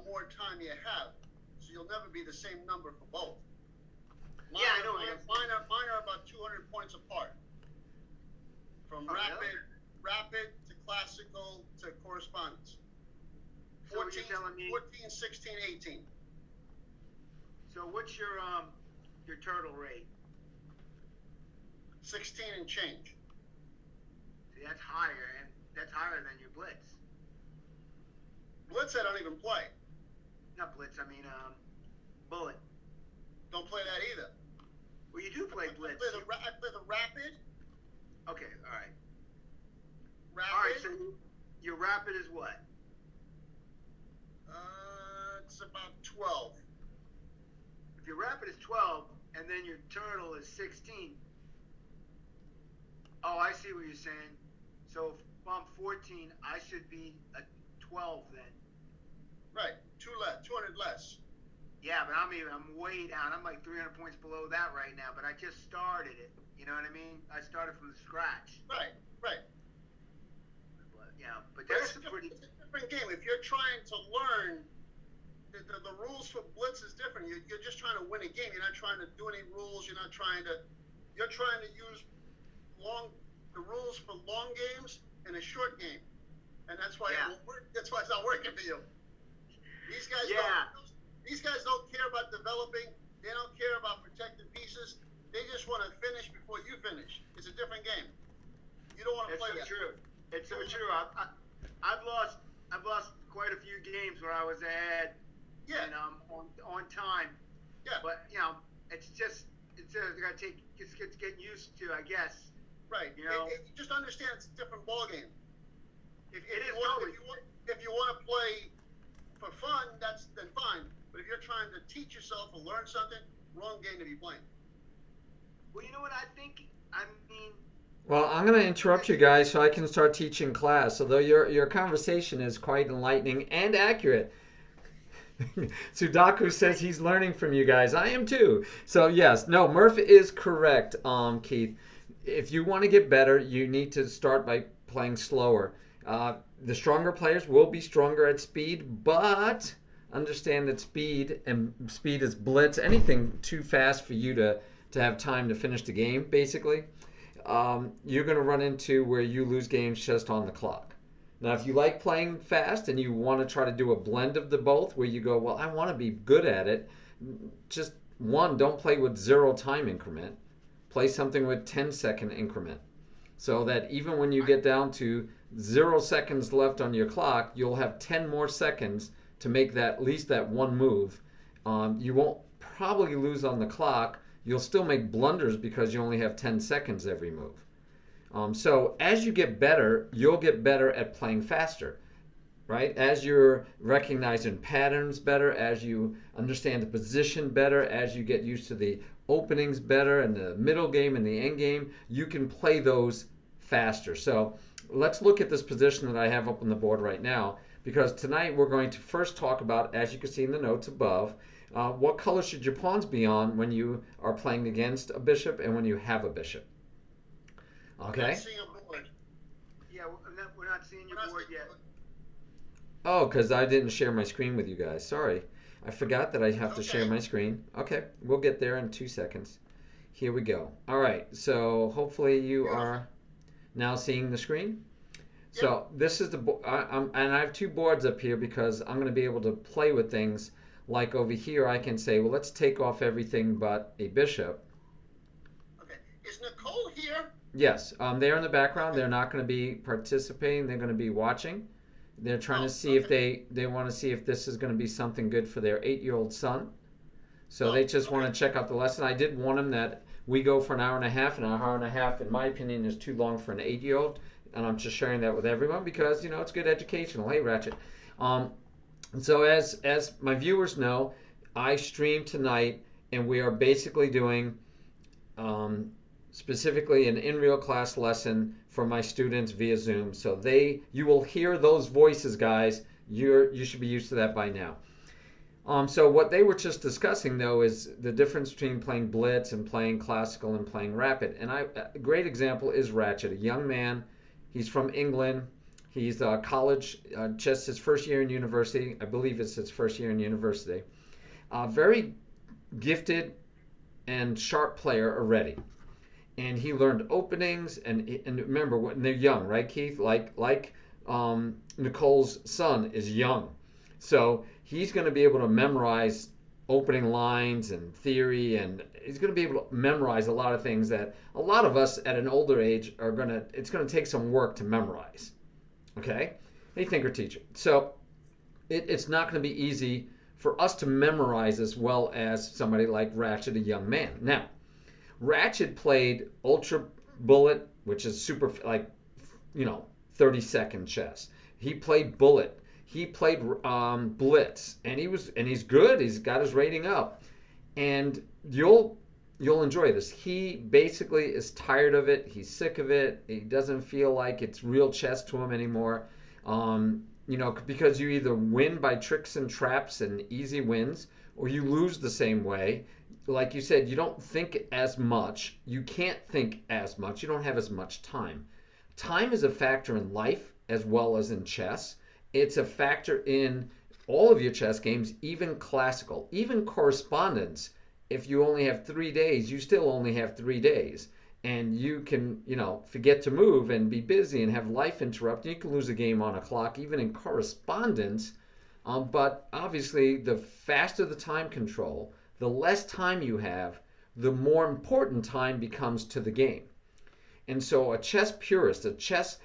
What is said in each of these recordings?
more time you have. So you'll never be the same number for both. I know. Mine are about 200 points apart. From rapid to classical to correspondence. So 14, you're telling me 14, 16, 18. So what's your turtle rate? 16 and change. See, that's higher than your Blitz. Blitz I don't even play. Not Blitz, I mean Bullet. Don't play that either. Well, you do play Blitz. I play the rapid. Okay, all right. Rapid. All right, so your rapid is what? It's about 12. If your rapid is 12 and then your turtle is 16. Oh, I see what you're saying. So if I'm 14, I should be a 12 then. Right, 200 less. Yeah, but I'm way down. I'm like 300 points below that right now. But I just started it. You know what I mean? I started from the scratch. Right. But that's it's a different game. If you're trying to learn, the rules for Blitz is different. You're just trying to win a game. You're not trying to do any rules. You're trying to use the rules for long games in a short game, and that's why it won't work. That's why it's not working for you. These guys don't care about developing. They don't care about protected pieces. They just want to finish before you finish. It's a different game. You don't want to play that. True. It's so true. I've lost quite a few games where I was ahead. Yeah. And on time. Yeah. But it's gotta take it's getting used to, I guess. Right. You know. Just understand it's a different ball game. If you want to play for fun, then fine. But if you're trying to teach yourself or learn something, wrong game to be playing. Well, you know what I think. I mean. Well, I'm going to interrupt you guys so I can start teaching class. Although your conversation is quite enlightening and accurate. Sudaku says he's learning from you guys. I am too. So yes, no, Murph is correct, Keith. If you want to get better, you need to start by playing slower. The stronger players will be stronger at speed, but understand that speed is Blitz. Anything too fast for you to have time to finish the game, basically, you're going to run into where you lose games just on the clock. Now, if you like playing fast and you want to try to do a blend of the both, where you go, well, I want to be good at it, just don't play with 0 time increment. Play something with 10-second increment. So that even when you get down to 0 seconds left on your clock, you'll have 10 more seconds to make at least that one move. You won't probably lose on the clock. You'll still make blunders because you only have 10 seconds every move. So as you get better, you'll get better at playing faster, right? As you're recognizing patterns better, as you understand the position better, as you get used to the openings better and the middle game and the end game, you can play those faster. So let's look at this position that I have up on the board right now, because tonight we're going to first talk about, as you can see in the notes above, what color should your pawns be on when you are playing against a bishop and when you have a bishop. Okay. I'm not seeing a board. Yeah, we're not seeing your board yet. Oh, because I didn't share my screen with you guys. Sorry. I forgot that I have to share my screen. Okay, we'll get there in 2 seconds. Here we go. All right, so hopefully you are now seeing the screen. Yep. So this is the and I have 2 boards up here because I'm going to be able to play with things. Like over here, I can say, well, let's take off everything but a bishop. Okay. Is Nicole here? Yes. They're in the background. They're not going to be participating. They're going to be watching. They're trying to see if they want to see if this is going to be something good for their 8-year-old son. So they just want to check out the lesson. I did warn them that we go for an hour and a half. An hour and a half, in my opinion, is too long for an 8-year-old. And I'm just sharing that with everyone because, it's good educational. Hey, Ratchet. So as my viewers know, I stream tonight, and we are basically doing specifically an in-real class lesson for my students via Zoom. So you will hear those voices, guys. You should be used to that by now. So what they were just discussing, though, is the difference between playing Blitz and playing classical and playing rapid. And a great example is Ratchet, a young man. He's from England. He's college, just his first year in university. I believe it's his first year in university. Very gifted and sharp player already. And he learned openings, and remember, when they're young, right, Keith? Like Nicole's son is young. So he's going to be able to memorize opening lines and theory, and he's going to be able to memorize a lot of things that a lot of us at an older age it's going to take some work to memorize. Okay? Hey, thinker teacher. So it's not going to be easy for us to memorize as well as somebody like Ratchet, a young man. Now, Ratchet played Ultra Bullet, which is super, 30-second chess. He played Bullet. He played Blitz, and he's good. He's got his rating up, and you'll enjoy this. He basically is tired of it. He's sick of it. He doesn't feel like it's real chess to him anymore. Because you either win by tricks and traps and easy wins, or you lose the same way. Like you said, you don't think as much. You can't think as much. You don't have as much time. Time is a factor in life as well as in chess. It's a factor in all of your chess games, even classical, even correspondence. If you only have 3 days, you still only have 3 days. And you can, forget to move and be busy and have life interrupt. You can lose a game on a clock, even in correspondence. But obviously, the faster the time control, the less time you have, the more important time becomes to the game. And so a chess purist,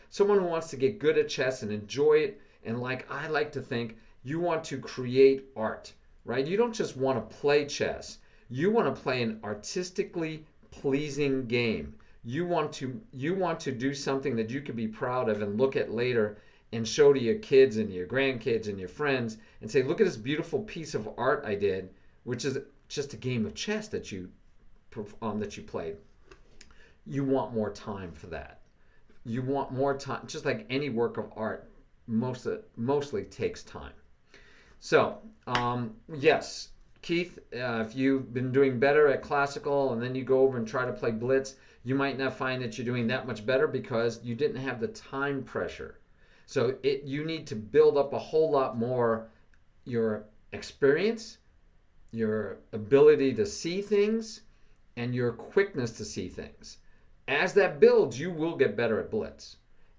someone who wants to get good at chess and enjoy it, and like I like to think, you want to create art, right? You don't just want to play chess. You want to play an artistically pleasing game. You want to do something that you can be proud of and look at later and show to your kids and your grandkids and your friends and say, look at this beautiful piece of art I did, which is just a game of chess that you played. You want more time for that. You want more time, just like any work of art, mostly takes time. So, yes, Keith, if you've been doing better at classical and then you go over and try to play Blitz, you might not find that you're doing that much better because you didn't have the time pressure. So you need to build up a whole lot more your experience, your ability to see things, and your quickness to see things. As that builds, you will get better at Blitz.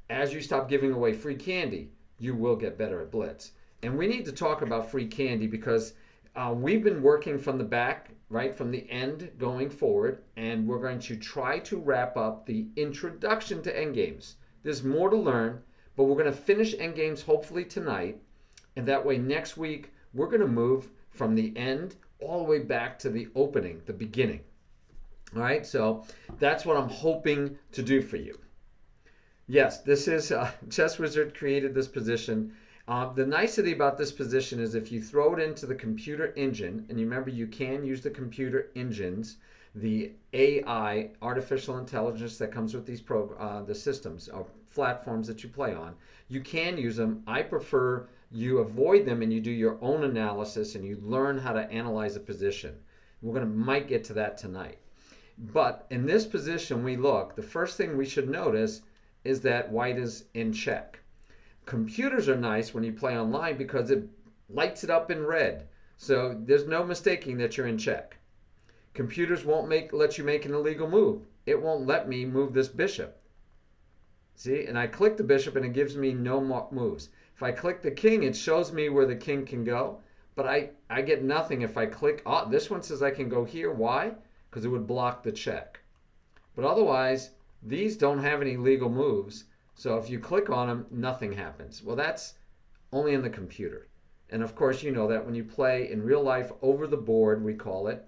As you stop giving away free candy, you will get better at Blitz. And we need to talk about free candy because we've been working from the back, right, from the end going forward, and we're going to try to wrap up the introduction to Endgames. There's more to learn, but we're going to finish Endgames hopefully tonight, and that way next week we're going to move from the end all the way back to the opening, the beginning. All right, so that's what I'm hoping to do for you. Yes, this is Chess Wizard created this position. The nicety about this position is if you throw it into the computer engine, and you remember you can use the computer engines, the AI, artificial intelligence that comes with these the systems or platforms that you play on, you can use them. I prefer you avoid them and you do your own analysis and you learn how to analyze a position. Might get to that tonight. But in this position the first thing we should notice is that white is in check. Computers are nice when you play online because it lights it up in red. So there's no mistaking that you're in check. Computers won't let you make an illegal move. It won't let me move this bishop. See, and I click the bishop and it gives me no more moves. If I click the king, it shows me where the king can go, but I get nothing if I click. This one says I can go here. Why? Because it would block the check. But otherwise, these don't have any legal moves. So if you click on them, nothing happens. Well, that's only in the computer. And of course, you know that when you play in real life over the board, we call it,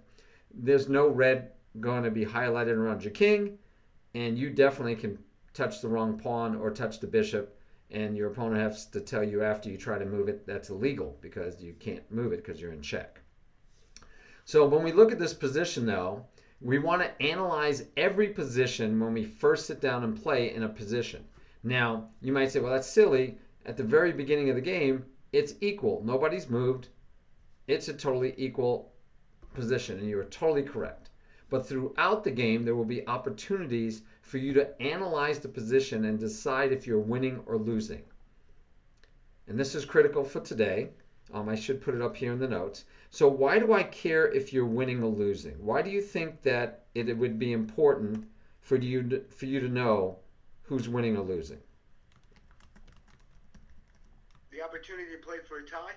there's no red going to be highlighted around your king, and you definitely can touch the wrong pawn or touch the bishop, and your opponent has to tell you after you try to move it that's illegal because you can't move it because you're in check. So when we look at this position, though, we want to analyze every position when we first sit down and play in a position. Now, you might say, well, that's silly. At the very beginning of the game, it's equal. Nobody's moved. It's a totally equal position, and you're totally correct. But throughout the game, there will be opportunities for you to analyze the position and decide if you're winning or losing. and this is critical for today. I should put it up here in the notes. So why do I care if you're winning or losing? Why do you think that it would be important for you to know who's winning or losing? The opportunity to play for a tie.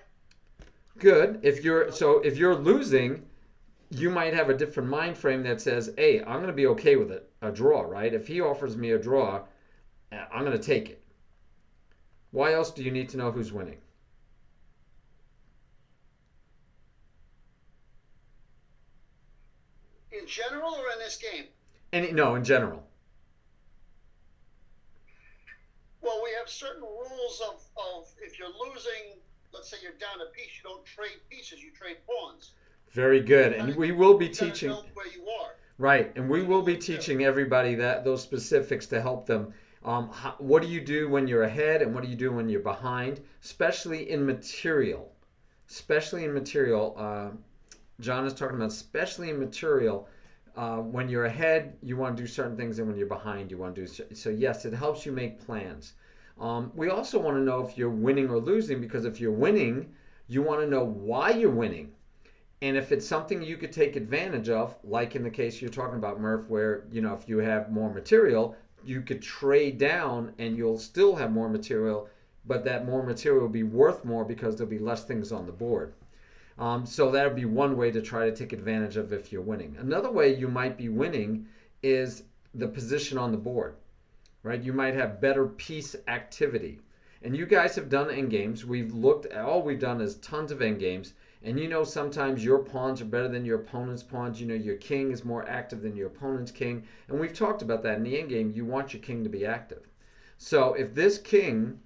Good. If you're losing, you might have a different mind frame that says, "Hey, I'm going to be okay with a draw, right? If he offers me a draw, I'm going to take it." Why else do you need to know who's winning? In general or in this game? No, in general. Well, we have certain rules of if you're losing, let's say you're down a piece, you don't trade pieces, you trade pawns. Very good. And we will be teaching where you are. Right, and we will be teaching everybody those specifics to help them. What do you do when you're ahead, and what do you do when you're behind? Especially in material. John is talking about especially in material. When you're ahead, you want to do certain things, and when you're behind, you want to do so. Yes, it helps you make plans. We also want to know if you're winning or losing, because if you're winning, you want to know why you're winning. And if it's something you could take advantage of, like in the case you're talking about, Murph, where, if you have more material, you could trade down and you'll still have more material, but that more material will be worth more because there'll be less things on the board. So that would be one way to try to take advantage of if you're winning. Another way you might be winning is the position on the board, right? You might have better piece activity. And you guys have done endgames. All we've done is tons of endgames. And sometimes your pawns are better than your opponent's pawns. Your king is more active than your opponent's king. And we've talked about that in the endgame. You want your king to be active. So if this king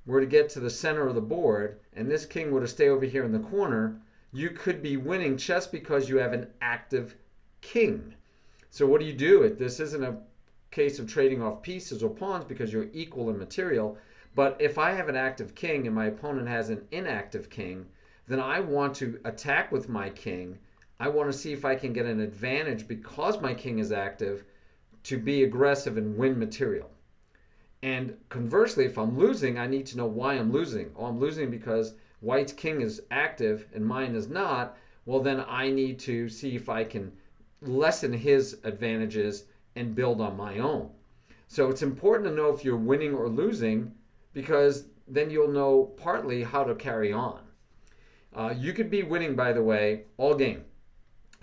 were to get to the center of the board and this king were to stay over here in the corner, you could be winning just because you have an active king. So what do you do? This isn't a case of trading off pieces or pawns because you're equal in material. But if I have an active king and my opponent has an inactive king, then I want to attack with my king. I want to see if I can get an advantage because my king is active to be aggressive and win material. And conversely, if I'm losing, I need to know why I'm losing. Oh, I'm losing because white's king is active and mine is not. Well, then I need to see if I can lessen his advantages and build on my own. So it's important to know if you're winning or losing, because then you'll know partly how to carry on. You could be winning, by the way, all game.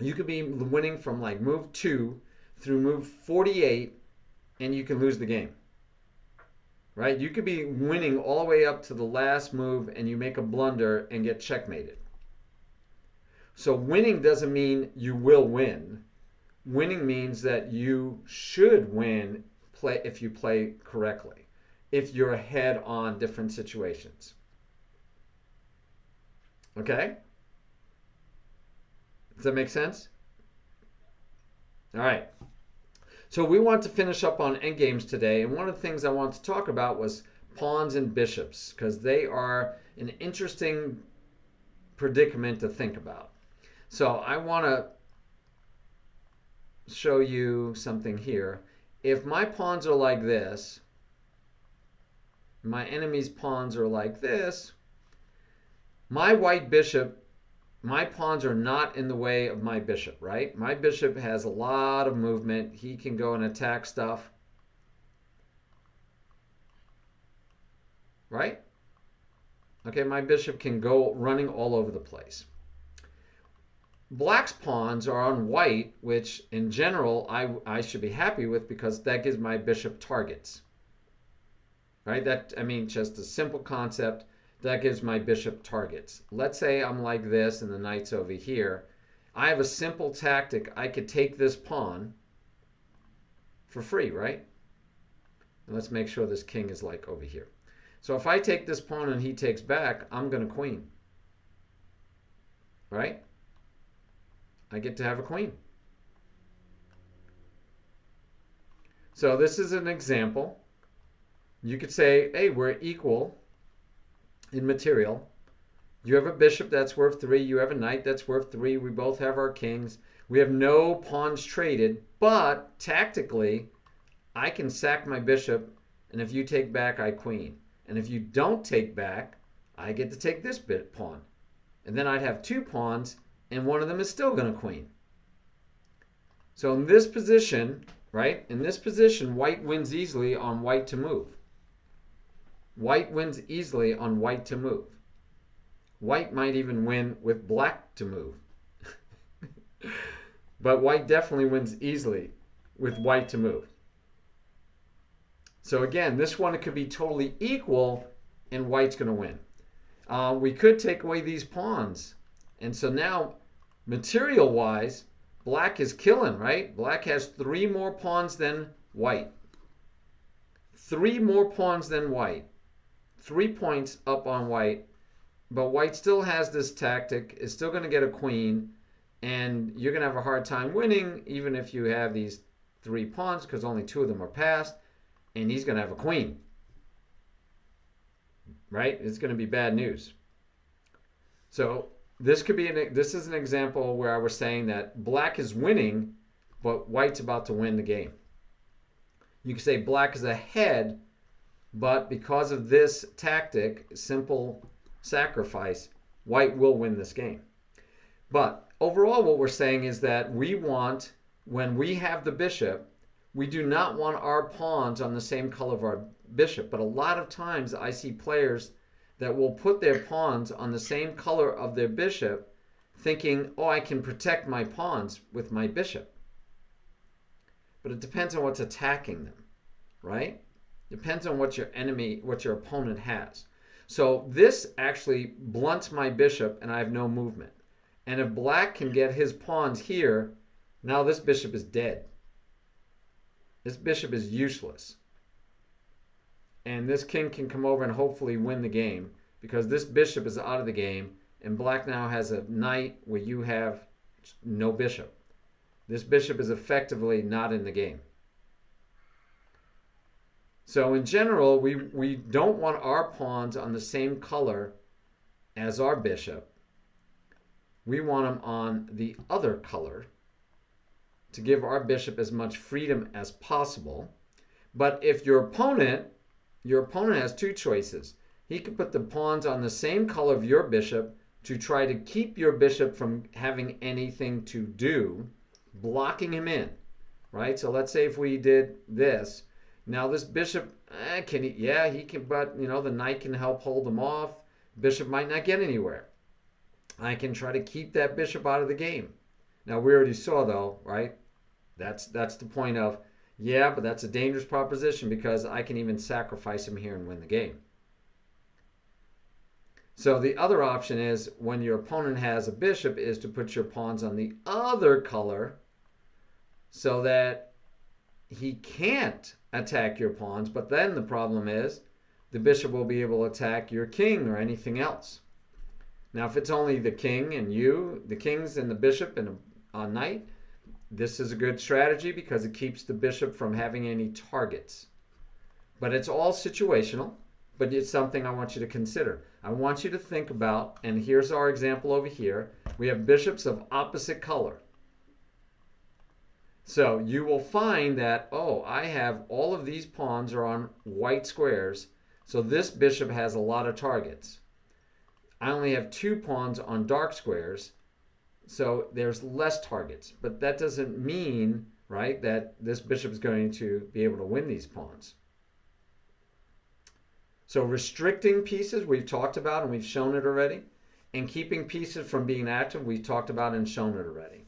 You could be winning from like move 2 through move 48, and you can lose the game. Right? You could be winning all the way up to the last move, and you make a blunder and get checkmated. So winning doesn't mean you will win. Winning means that you should win if you play correctly, if you're ahead on different situations. Okay? Does that make sense? All right. So we want to finish up on endgames today, and one of the things I want to talk about was pawns and bishops, because they are an interesting predicament to think about. So I want to show you something here. If my pawns are like this, my enemy's pawns are like this, my white bishop, my pawns are not in the way of my bishop, right? My bishop has a lot of movement. He can go and attack stuff. Right? Okay, my bishop can go running all over the place. Black's pawns are on white, which in general I should be happy with, because that gives my bishop targets. Right? Just a simple concept. That gives my bishop targets. Let's say I'm like this and the knight's over here. I have a simple tactic. I could take this pawn for free, right? And let's make sure this king is like over here. So if I take this pawn and he takes back, I'm going to queen. Right? I get to have a queen. So this is an example. You could say, hey, we're equal in material. You have a bishop that's worth 3. You have a knight that's worth 3. We both have our kings. We have no pawns traded, but tactically, I can sack my bishop, and if you take back, I queen. And if you don't take back, I get to take this pawn. And then I'd have 2 pawns, and one of them is still going to queen. So in this position, right? In this position, white wins easily on white to move. White wins easily on white to move. White might even win with black to move. But white definitely wins easily with white to move. So again, this one, it could be totally equal, and white's going to win. We could take away these pawns. And so now, material-wise, black is killing, right? Black has 3 more pawns than white. 3 more pawns than white. 3 points up on white. But white still has this tactic, is still going to get a queen, and you're going to have a hard time winning, even if you have these 3 pawns, because only 2 of them are passed, and he's going to have a queen. Right? It's going to be bad news. So this could be this is an example where I was saying that black is winning, but white's about to win the game. You could say black is ahead, but because of this tactic, simple sacrifice, white will win this game. But overall, what we're saying is that we want, when we have the bishop, we do not want our pawns on the same color of our bishop. But a lot of times I see players that will put their pawns on the same color of their bishop, thinking, oh, I can protect my pawns with my bishop. But it depends on what's attacking them, right? Depends on what your enemy, what your opponent has. So this actually blunts my bishop, and I have no movement. And if black can get his pawns here, now this bishop is dead. This bishop is useless. And this king can come over and hopefully win the game, because this bishop is out of the game, and black now has a knight where you have no bishop. This bishop is effectively not in the game. So in general, we don't want our pawns on the same color as our bishop. We want them on the other color to give our bishop as much freedom as possible. But if your opponent has 2 choices. He could put the pawns on the same color of your bishop to try to keep your bishop from having anything to do, blocking him in, right? So let's say if we did this, now this bishop, can he? Yeah, he can, but the knight can help hold him off. Bishop might not get anywhere. I can try to keep that bishop out of the game. Now we already saw though, right? That's the point of, yeah, but that's a dangerous proposition because I can even sacrifice him here and win the game. So the other option is, when your opponent has a bishop, is to put your pawns on the other color so that he can't attack your pawns. But then the problem is the bishop will be able to attack your king or anything else. Now if it's only the king and you, the kings and the bishop and a knight, this is a good strategy because it keeps the bishop from having any targets. But it's all situational, but it's something I want you to consider. I want you to think about, and here's our example over here. We have bishops of opposite color. So you will find that, oh, I have all of these pawns are on white squares, so this bishop has a lot of targets. I only have 2 pawns on dark squares, so there's less targets. But that doesn't mean, right, that this bishop is going to be able to win these pawns. So restricting pieces, we've talked about and we've shown it already. And keeping pieces from being active, we've talked about and shown it already.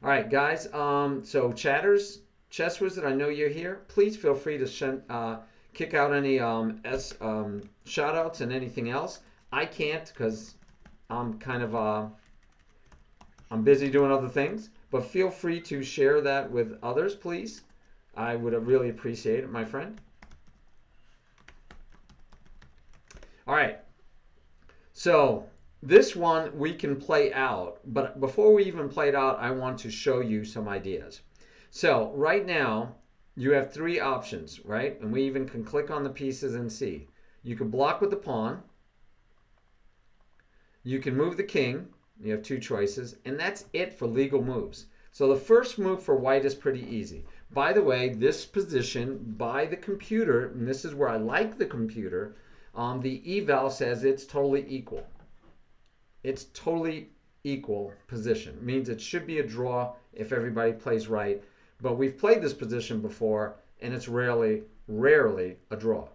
All right, guys. So chatters, Chess Wizard, I know you're here. Please feel free to kick out any shout-outs and anything else. I can't because I'm kind of I'm busy doing other things. But feel free to share that with others, please. I would really appreciate it, my friend. All right, so this one we can play out, but before we even play it out, I want to show you some ideas. So right now, you have 3 options, right? And we even can click on the pieces and see. You can block with the pawn. You can move the king. You have 2 choices, and that's it for legal moves. So the first move for white is pretty easy. By the way, this position by the computer, and this is where I like the computer, The eval says it's totally equal. It's totally equal position. It means it should be a draw if everybody plays right. But we've played this position before, and it's rarely a draw.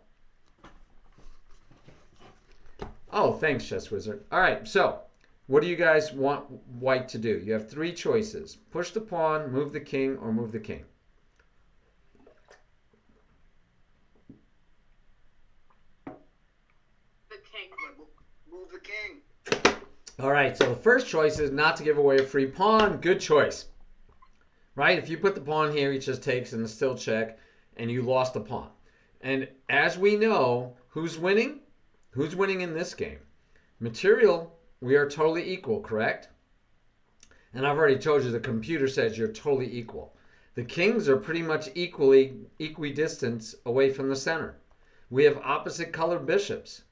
Oh, thanks, Chess Wizard. All right, so what do you guys want white to do? You have three choices. Push the pawn, move the king, or move the king. The king. Move the king. All right, so the first choice is not to give away a free pawn. Good choice. Right? If you put the pawn here, he just takes and still check, and you lost the pawn. And as we know, who's winning? Who's winning in this game? Material, we are totally equal, correct? And I've already told you the computer says you're totally equal. The kings are pretty much equidistant away from the center. We have opposite colored bishops.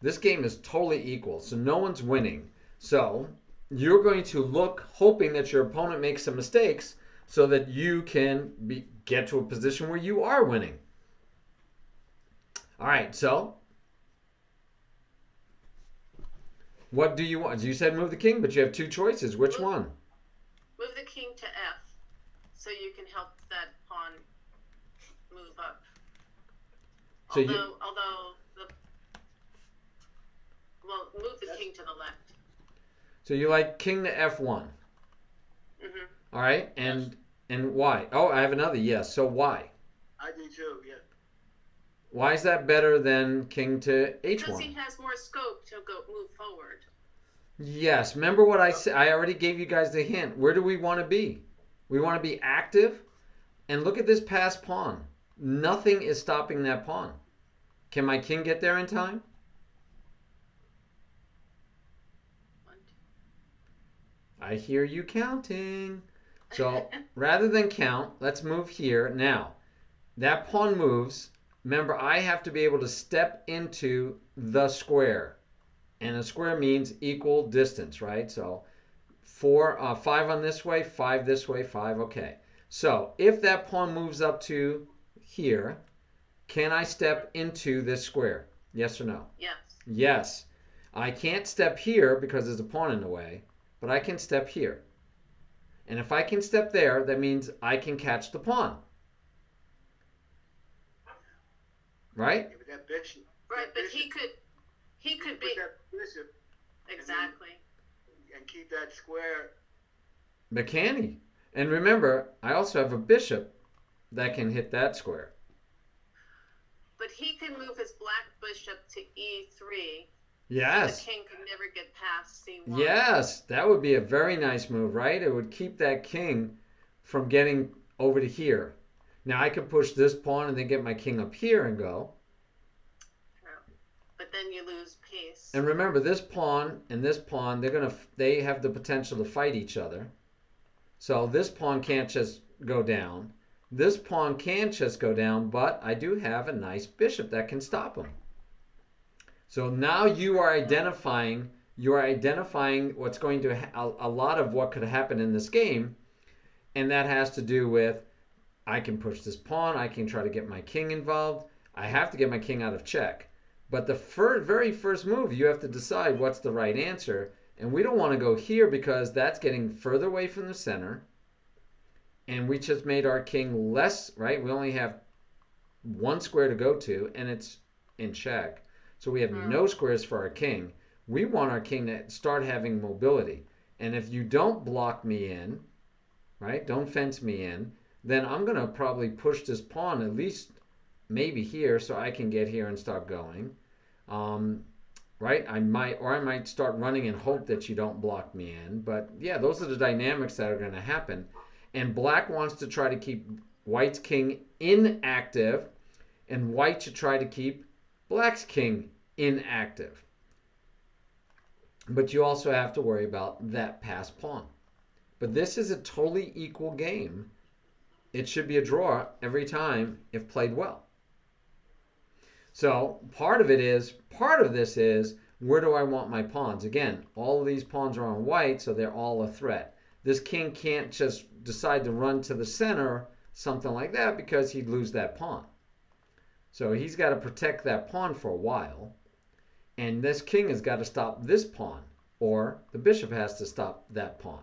This game is totally equal, so no one's winning. So you're going to look hoping that your opponent makes some mistakes so that you can get to a position where you are winning. All right, so what do you want? You said move the king, but you have two choices. Which one? Move the king to F, so you can help that pawn move up. So move the king to the left. So you like king to F1. Mm-hmm. All right, and why? Oh, I have another yes. So why? I do too, yeah. Why is that better than king to H1? Because he has more scope to move forward. Yes. Remember what I said? I already gave you guys the hint. Where do we want to be? We want to be active. And look at this passed pawn. Nothing is stopping that pawn. Can my king get there in time? I hear you counting. So rather than count, let's move here. Now, that pawn moves. Remember, I have to be able to step into the square. And a square means equal distance, right? So 5 on this way, 5 this way, 5, okay. So if that pawn moves up to here, can I step into this square? Yes or no? Yes. Yes. I can't step here because there's a pawn in the way, but I can step here. And if I can step there, that means I can catch the pawn. Right? Yeah, but that bishop. Right, that but bishop, he could be that bishop exactly. and keep that square. But can he? And remember, I also have a bishop that can hit that square. But he can move his black bishop to E3. Yes. So the king could never get past C1. Yes, that would be a very nice move, right? It would keep that king from getting over to here. Now I could push this pawn and then get my king up here and go. But then you lose piece. And remember, this pawn and this pawn, they have the potential to fight each other. So this pawn can't just go down. This pawn can just go down, but I do have a nice bishop that can stop him. So now you are identifying what's going to a lot of what could happen in this game, and that has to do with I can push this pawn, I can try to get my king involved. I have to get my king out of check. But the very first move, you have to decide what's the right answer. And we don't want to go here because that's getting further away from the center. And we just made our king less, right? We only have one square to go to, and it's in check. So we have no squares for our king. We want our king to start having mobility. And if you don't block me in, right, don't fence me in, then I'm going to probably push this pawn at least maybe here so I can get here and start going. Right? I might start running and hope that you don't block me in. But yeah, those are the dynamics that are going to happen. And black wants to try to keep white's king inactive, and white should try to keep black's king inactive. But you also have to worry about that passed pawn. But this is a totally equal game. It should be a draw every time if played well. So part of this is where do I want my pawns? Again, all of these pawns are on white, so they're all a threat. This king can't just decide to run to the center, something like that, because he'd lose that pawn. So he's got to protect that pawn for a while. And this king has got to stop this pawn, or the bishop has to stop that pawn.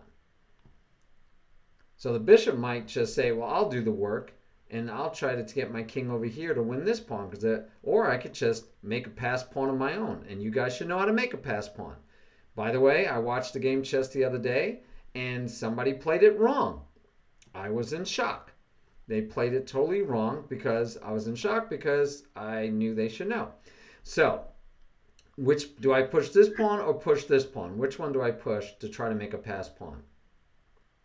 So the bishop might just say, well, I'll do the work, and I'll try to get my king over here to win this pawn. Or I could just make a pass pawn of my own, and you guys should know how to make a pass pawn. By the way, I watched a game chess the other day, and somebody played it wrong. I was in shock. They played it totally wrong because I was in shock because I knew they should know. So, which do I push this pawn or push this pawn? Which one do I push to try to make a pass pawn?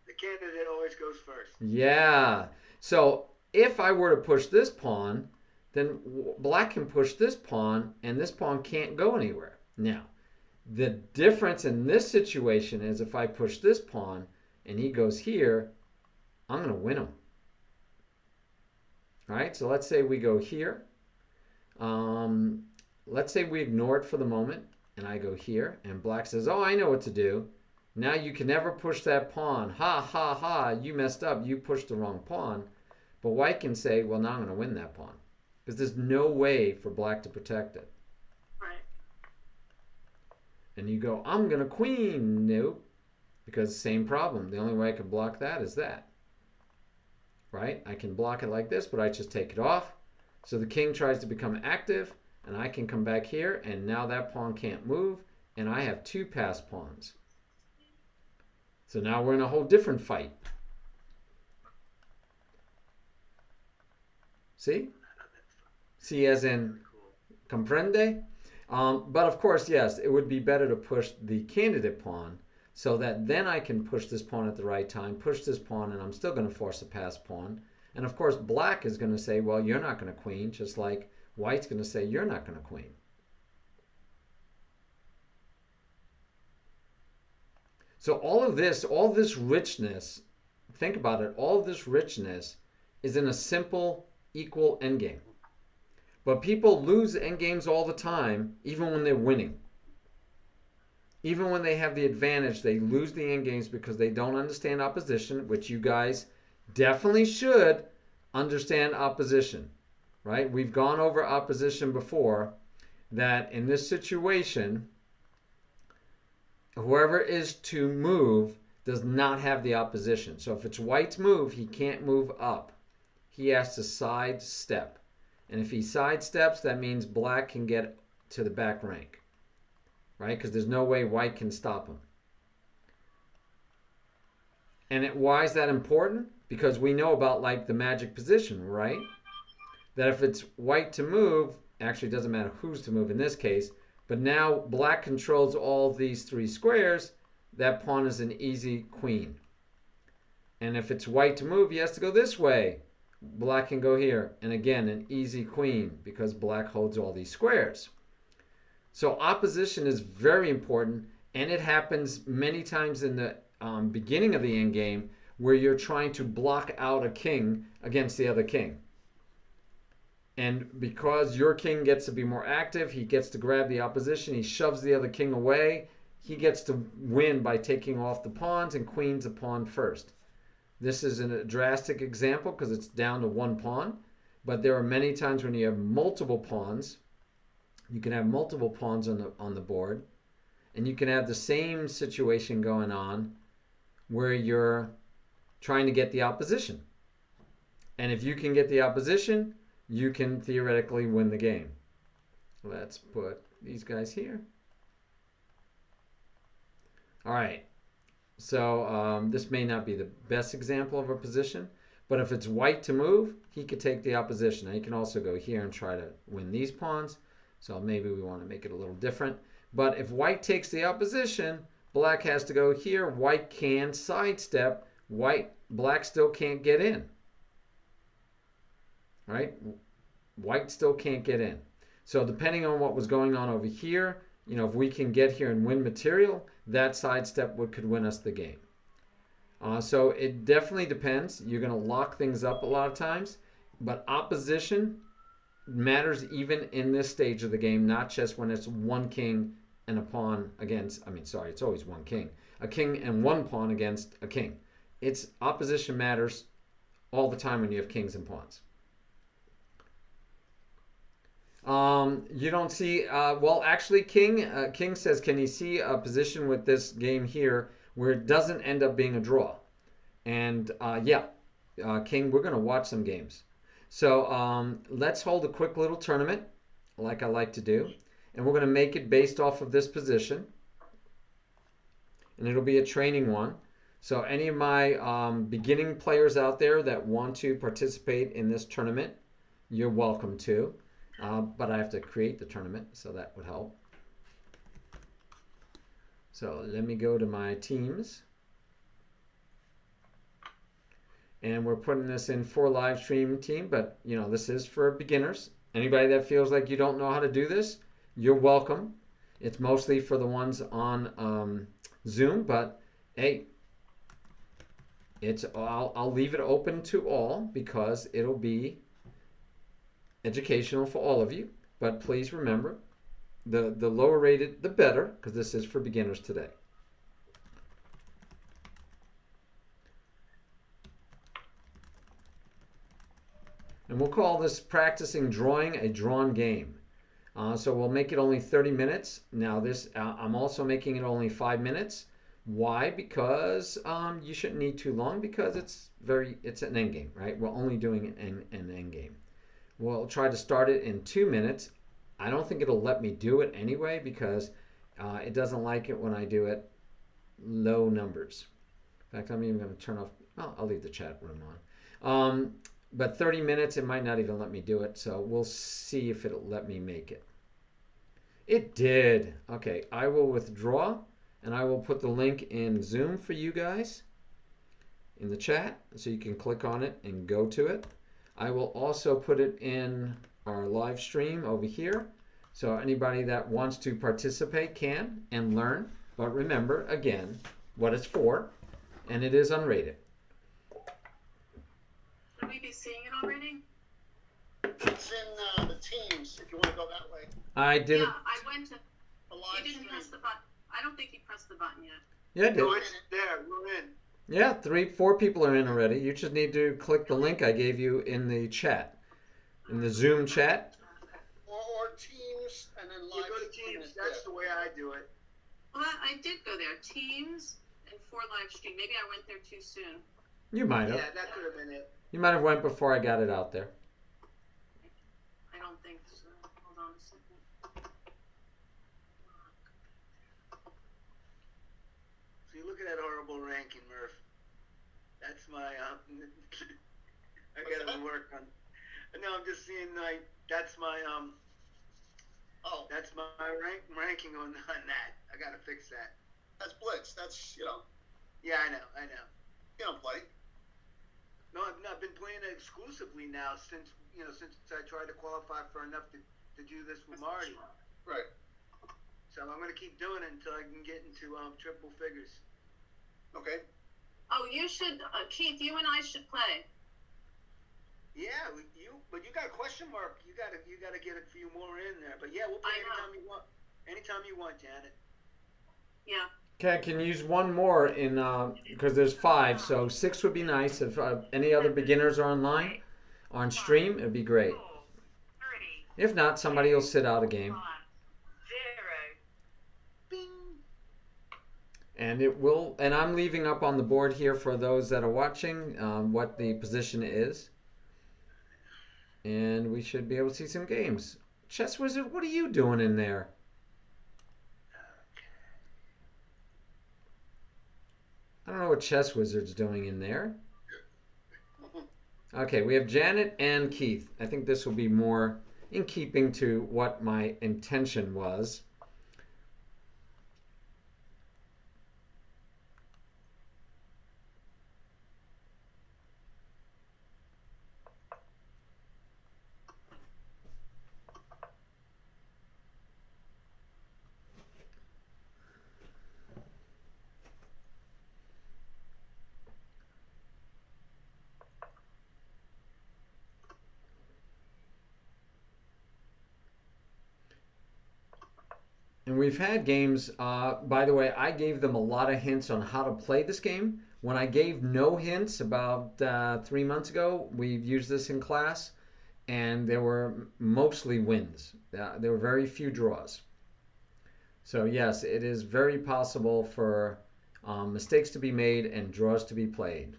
The candidate always goes first. Yeah. So if I were to push this pawn, then black can push this pawn, and this pawn can't go anywhere. Now, the difference in this situation is if I push this pawn and he goes here, I'm going to win him. All right, so let's say we go here. Let's say we ignore it for the moment, and I go here, and black says, oh, I know what to do. Now you can never push that pawn. Ha, ha, ha, you messed up. You pushed the wrong pawn. But white can say, well, now I'm going to win that pawn. Because there's no way for black to protect it. Right. And you go, I'm going to queen. Nope. Because same problem. The only way I can block that is that. Right? I can block it like this, but I just take it off. So the king tries to become active, and I can come back here, and now that pawn can't move, and I have two pass pawns. So now we're in a whole different fight. See? See as in comprende? But of course, yes, it would be better to push the candidate pawn so that then I can push this pawn at the right time, push this pawn, and I'm still going to force a pass pawn. And of course, black is going to say, well, you're not going to queen, just like white's going to say, you're not going to queen. So all this richness, think about it, all of this richness is in a simple, equal endgame. But people lose endgames all the time, even when they're winning. Even when they have the advantage, they lose the endgames because they don't understand opposition, which you guys definitely should understand opposition, right? We've gone over opposition before, that in this situation, whoever is to move does not have the opposition. So if it's white's move, he can't move up. He has to sidestep. And if he sidesteps, that means black can get to the back rank, right? Because there's no way white can stop him. And why is that important? Because we know about like the magic position, right? That if it's white to move, actually it doesn't matter who's to move in this case, but now black controls all these three squares, that pawn is an easy queen. And if it's white to move, he has to go this way. Black can go here. And again, an easy queen because black holds all these squares. So opposition is very important, and it happens many times in the beginning of the endgame where you're trying to block out a king against the other king. And because your king gets to be more active, he gets to grab the opposition, he shoves the other king away, he gets to win by taking off the pawns and queens a pawn first. This is a drastic example because it's down to one pawn, but there are many times when you have multiple pawns. You can have multiple pawns on the board, and you can have the same situation going on where you're trying to get the opposition. And if you can get the opposition, you can theoretically win the game. Let's put these guys here. All right. So this may not be the best example of a position, but if it's white to move, he could take the opposition. Now he can also go here and try to win these pawns. So maybe we want to make it a little different. But if white takes the opposition, black has to go here. White can sidestep. Black still can't get in. Right? White still can't get in. So depending on what was going on over here, if we can get here and win material, that sidestep could win us the game. So it definitely depends. You're going to lock things up a lot of times. But opposition matters even in this stage of the game, not just when it's one king and a pawn against, it's always one king. A king and one pawn against a king. It's opposition matters all the time when you have kings and pawns. You don't see. Well, actually, King says, can you see a position with this game here where it doesn't end up being a draw? And yeah, King, we're gonna watch some games. So let's hold a quick little tournament, like I like to do, and we're gonna make it based off of this position, and it'll be a training one. So any of my beginning players out there that want to participate in this tournament, you're welcome to. But I have to create the tournament, so that would help. So let me go to my teams. And we're putting this in for live stream team, but you know, this is for beginners. Anybody that feels like you don't know how to do this, you're welcome. It's mostly for the ones on Zoom, but hey, I'll leave it open to all because it'll be educational for all of you. But please remember, the lower rated, the better, because this is for beginners today. And we'll call this practicing drawing a drawn game. So we'll make it only 30 minutes. Now this, I'm also making it only 5 minutes. Why? Because you shouldn't need too long because it's an end game, right? We're only doing an end game. We'll try to start it in 2 minutes. I don't think it'll let me do it anyway because it doesn't like it when I do it low numbers. In fact, I'm even going to turn off, I'll leave the chat room on. But 30 minutes, it might not even let me do it. So we'll see if it'll let me make it. It did. Okay, I will withdraw and I will put the link in Zoom for you guys in the chat so you can click on it and go to it. I will also put it in our live stream over here. So anybody that wants to participate can and learn. But remember, again, what it's for, and it is unrated. Should we be seeing it already? It's in the teams, if you want to go that way. I did. Yeah, I went to. The live You didn't stream. press the button. I don't think you pressed the button yet. Yeah, I did. No, it's there. We're in. Yeah, 4 people are in already. You just need to click the link I gave you in the chat, in the Zoom chat. Or teams and then You live go to stream teams. is That's there. the way I do it. Well, I did go there. Teams and for live stream. Maybe I went there too soon. You might have. Yeah, that could have been it. You might have went before I got it out there. I don't think so. Hold on a second. So you look at that horrible ranking, Murph. That's my I What's gotta that? work on. No, I'm just seeing like that's my Oh, that's my ranking on that. I gotta fix that. that's Blitz. That's, Yeah, I know. you don't play. No, I've not been playing it exclusively now since I tried to qualify for enough to do this with Marty. Right. So I'm gonna keep doing it until I can get into triple figures. Okay. Oh, you should, Keith. You and I should play. Yeah, but you got a question mark. You gotta get a few more in there. But yeah, we'll play I know. anytime you want. Anytime you want, Janet. Yeah. Okay, I can use one more in because there's 5, so 6 would be nice. If any other beginners are online on stream, it'd be great. If not, somebody will sit out a game. Bing. And it will, and I'm leaving up on the board here for those that are watching what the position is. And we should be able to see some games. Chess Wizard, what are you doing in there? I don't know what Chess Wizard's doing in there. Okay, we have Janet and Keith. I think this will be more in keeping to what my intention was. And we've had games, by the way, I gave them a lot of hints on how to play this game. When I gave no hints about 3 months ago, we've used this in class. and there were mostly wins. There were very few draws. So yes, it is very possible for mistakes to be made and draws to be played.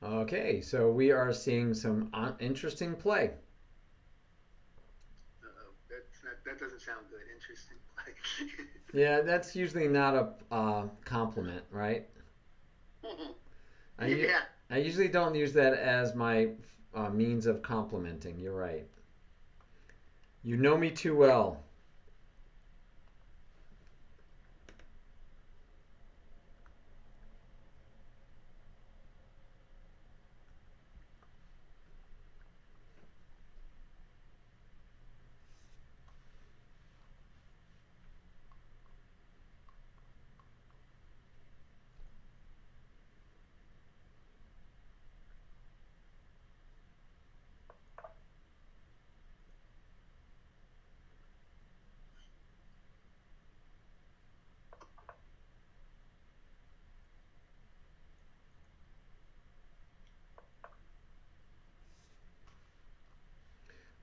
Okay, so we are seeing some interesting play. That doesn't sound good. Interesting. Yeah, that's usually not a compliment, right? Yeah. I usually don't use that as my means of complimenting. You're right. You know me too well.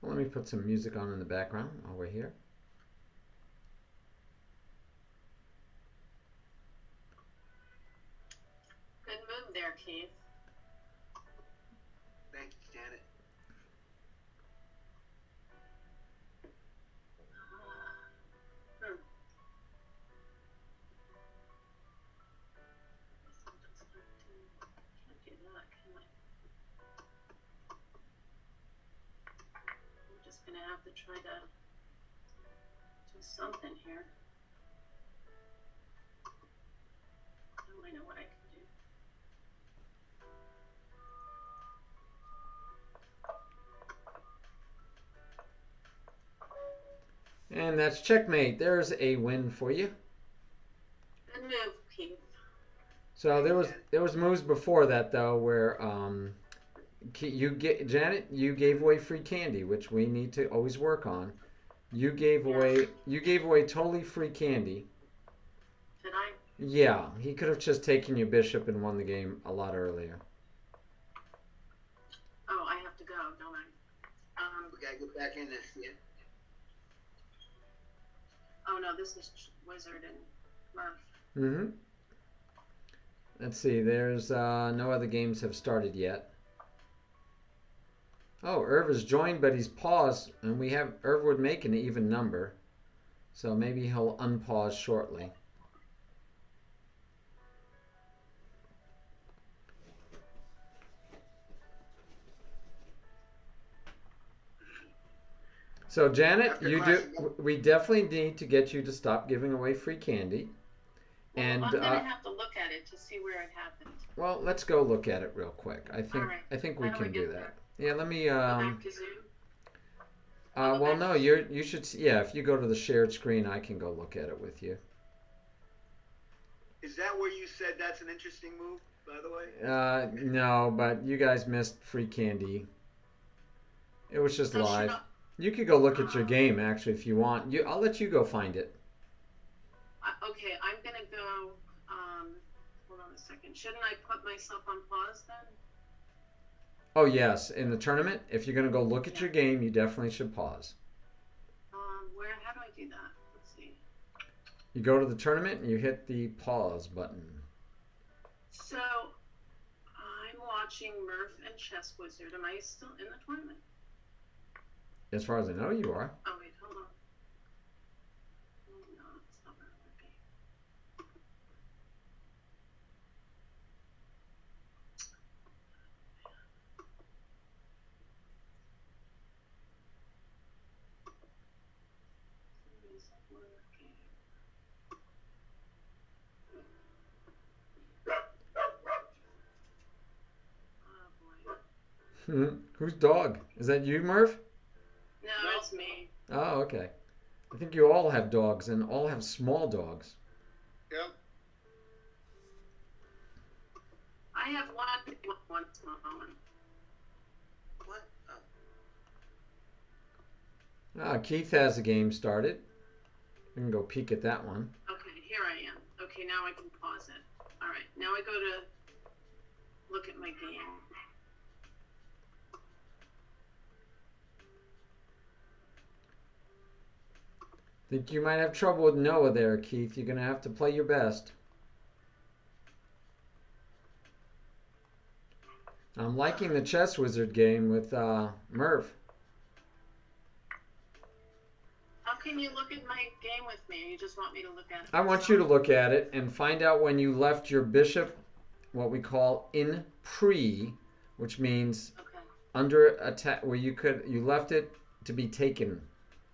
Well, let me put some music on in the background while we're here. Good move there, Keith. Thank you, Janet. Can't do that, can I? I'm just gonna have to try to do something here. Oh, I know what I can do. And that's checkmate. There's a win for you. Good move, Keith. So there was moves before that though where Janet, you gave away free candy, which we need to always work on. You gave away totally free candy. Did I? Yeah, he could have just taken your bishop and won the game a lot earlier. Oh, I have to go, don't I? We gotta get back in this, yeah. Oh no, this is Wizard and Murph. Mm-hmm. Let's see. There's no other games have started yet. Oh, Irv is joined, but he's paused, and Irv would make an even number, so maybe he'll unpause shortly. So Janet, we definitely need to get you to stop giving away free candy. And I'm gonna have to look at it to see where it happened. Well, let's go look at it real quick. I think we can do that. Yeah, let me. Go back to Zoom. Well, no, you should. Yeah, if you go to the shared screen, I can go look at it with you. Is that where you said that's an interesting move, by the way? No, but you guys missed free candy. It was just So live. You could go look at your game actually if you want. I'll let you go find it. Okay, I'm gonna go. Hold on a second. Shouldn't I put myself on pause then? Oh yes, in the tournament, if you're gonna go look at your game, you definitely should pause. How do I do that? Let's see. You go to the tournament and you hit the pause button. So, I'm watching Murph and Chess Wizard. Am I still in the tournament? As far as I know, you are. Oh wait, hold on. No, it's not gonna work. Whose dog? Is that you, Murph? No, it's me. Oh, okay. I think you all have dogs and all have small dogs. Yep. I have one small one. What? Keith has a game started. We can go peek at that one. Okay, here I am. Okay, now I can pause it. All right, now I go to look at my game. Think you might have trouble with Noah there, Keith. You're going to have to play your best. I'm liking the Chess Wizard game with Murph. How can you look at my game with me? You just want me to look at it? I want you to look at it and find out when you left your bishop, what we call in pre, which means under attack, where you left it to be taken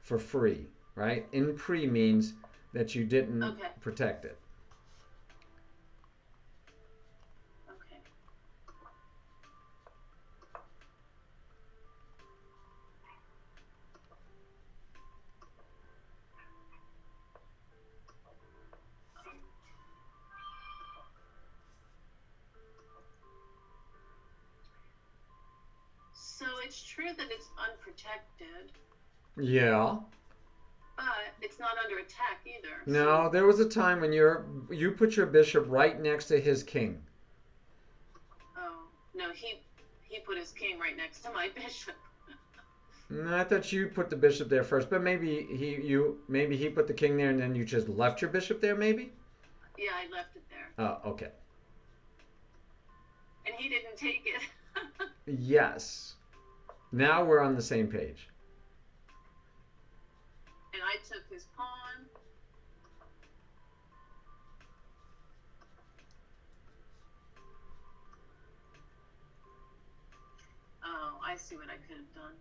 for free, right? In pre means that you didn't protect it. Okay. So it's true that it's unprotected, Yeah. but it's not under attack either. No, there was a time when you put your bishop right next to his king. Oh no, he put his king right next to my bishop. No, I thought you put the bishop there first, but maybe he put the king there and then you just left your bishop there, maybe? Yeah, I left it there. Oh, okay. And he didn't take it. Yes. Now we're on the same page. And I took his pawn. Oh, I see what I could have done.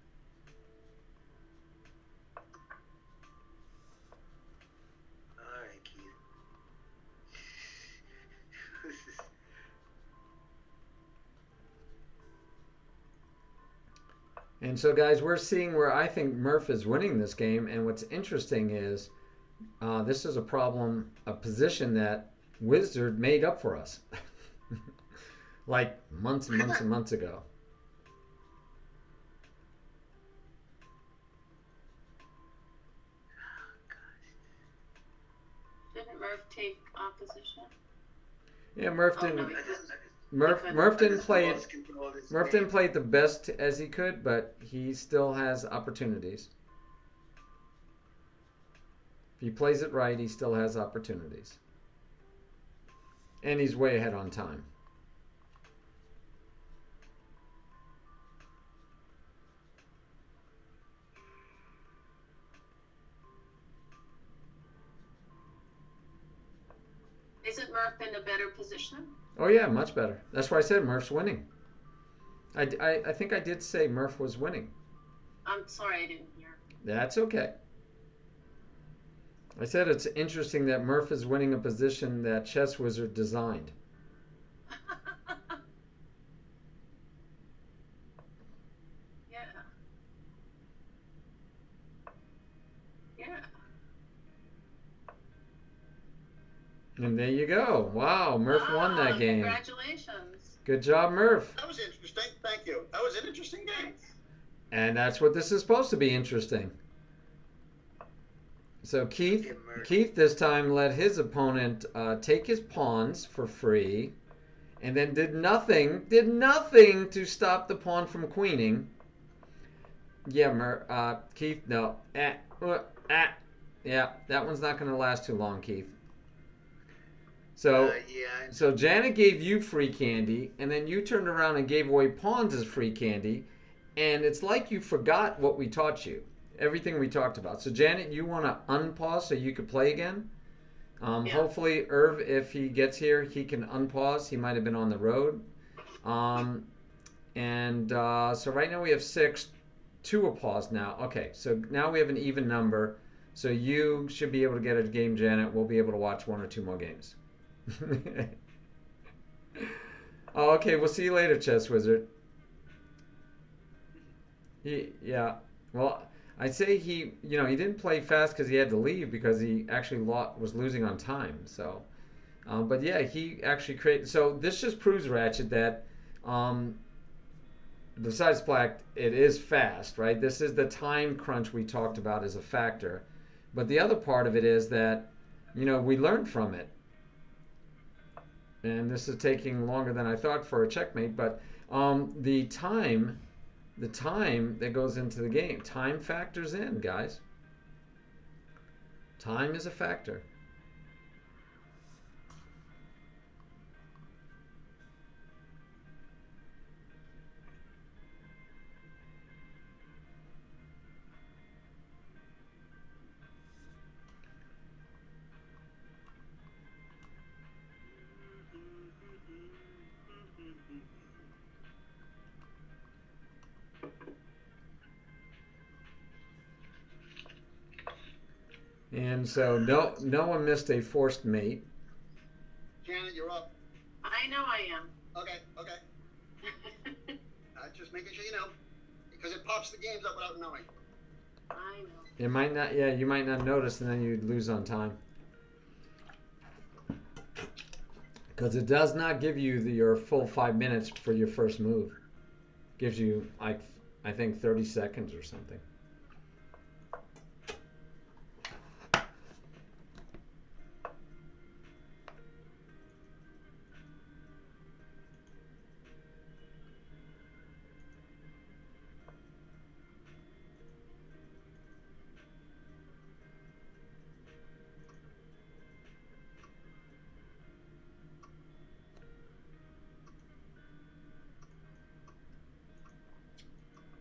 All right, Keith. And so, guys, we're seeing where I think Murph is winning this game. And what's interesting is this is a position that Wizard made up for us. Like months and months and months ago. Didn't Murph take opposition? Yeah, Murph Oh, didn't. no, he didn't. Murph didn't play it. Lost control of this Murph game. didn't play it the best as he could, but he still has opportunities. If he plays it right, he still has opportunities. And he's way ahead on time. Isn't Murph in a better position? Oh yeah, much better. That's why I said Murph's winning. I think I did say Murph was winning. I'm sorry, I didn't hear. That's okay. I said it's interesting that Murph is winning a position that Chess Wizard designed. Yeah. Yeah. And there you go. Wow, Murph won that game. Congratulations. Good job, Murph. That was interesting. Thank you. That was an interesting game. And that's what this is supposed to be interesting. So Keith this time let his opponent take his pawns for free, and then did nothing to stop the pawn from queening. Yeah, Keith, no. Yeah, that one's not going to last too long, Keith. So, Yeah. so Janet gave you free candy, and then you turned around and gave away pawns as free candy, and it's like you forgot what we taught you, everything we talked about. So Janet, you want to unpause so you could play again? Yeah. Hopefully, Irv, if he gets here, he can unpause. He might have been on the road. So right now we have 6, 2 a pause now. Okay, so now we have an even number. So you should be able to get a game, Janet. We'll be able to watch 1 or 2 more games. Oh, okay, we'll see you later, Chess Wizard. Yeah. Well, I'd say he didn't play fast because he had to leave because he actually was losing on time. So, but yeah, he actually created. So this just proves, Ratchet, that besides black, it is fast, right? This is the time crunch we talked about as a factor. But the other part of it is that, we learned from it. And this is taking longer than I thought for a checkmate, but the time that goes into the game, time factors in, guys. Time is a factor. And so no one missed a forced mate. Janet, you're up. I know I am. Okay. Just making sure you know, because it pops the games up without knowing. I know. It might not. Yeah, you might not notice, and then you lose on time. Because it does not give you your full 5 minutes for your first move. It gives you, I think, 30 seconds or something.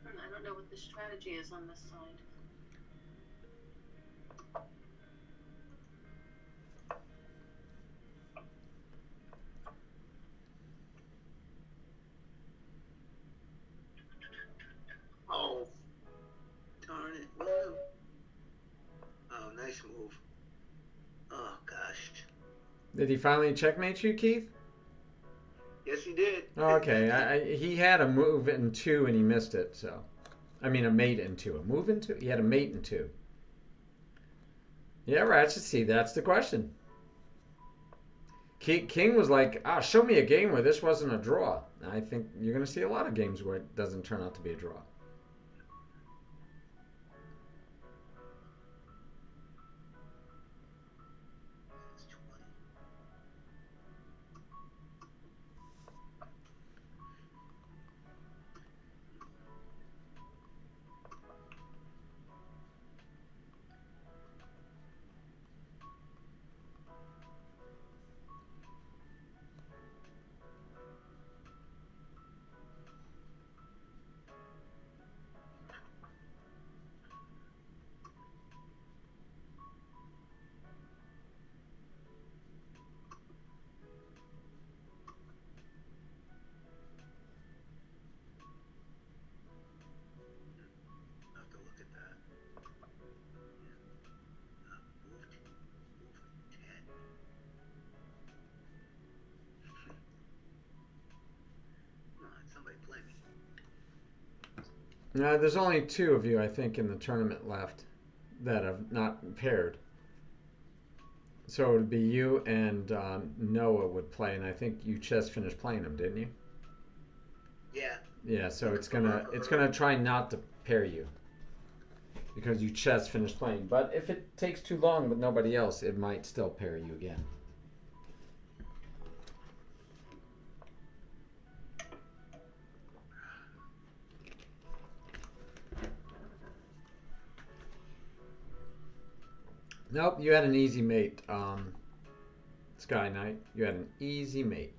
I don't know what the strategy is on this side. Oh, darn it. No. Oh, nice move. Oh, gosh. Did he finally checkmate you, Keith? Yes, he did. Oh, okay. He had a move in 2 and he missed it. So, I mean, a mate in 2. A move in 2? He had a mate in 2. Yeah, Ratchet. See, that's the question. King was like, show me a game where this wasn't a draw. I think you're going to see a lot of games where it doesn't turn out to be a draw. No, there's only 2 of you, I think, in the tournament left that have not paired. So it would be you and Noah would play, and I think you just finished playing them, didn't you? Yeah. Yeah, so it's gonna try not to pair you because you just finished playing. But if it takes too long with nobody else, it might still pair you again. Nope, you had an easy mate, Sky Knight. You had an easy mate.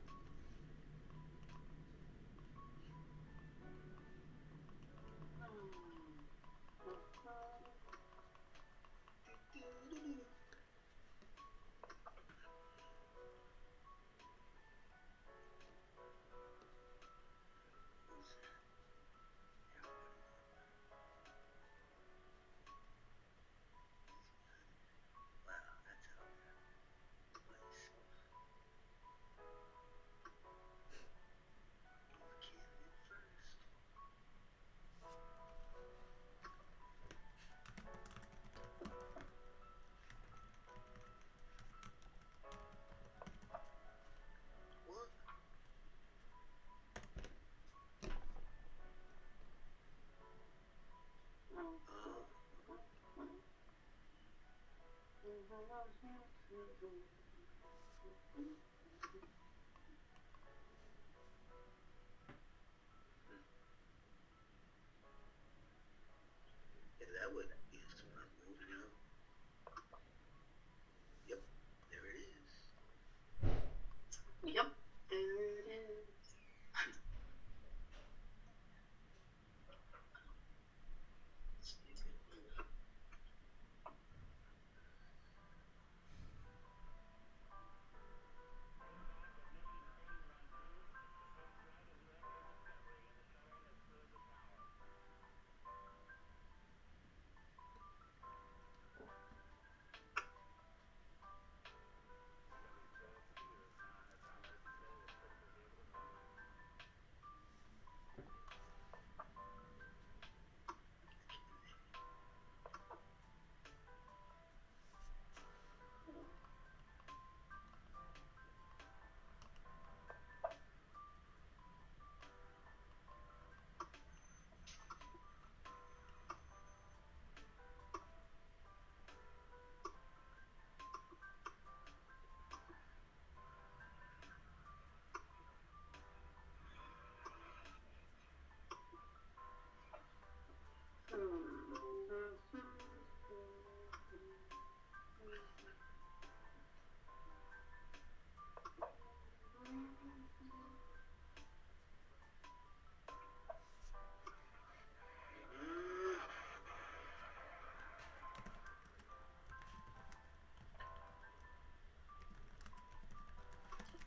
Yeah, that would be a smart move, you know. Yep, there it is. Yep, there it is.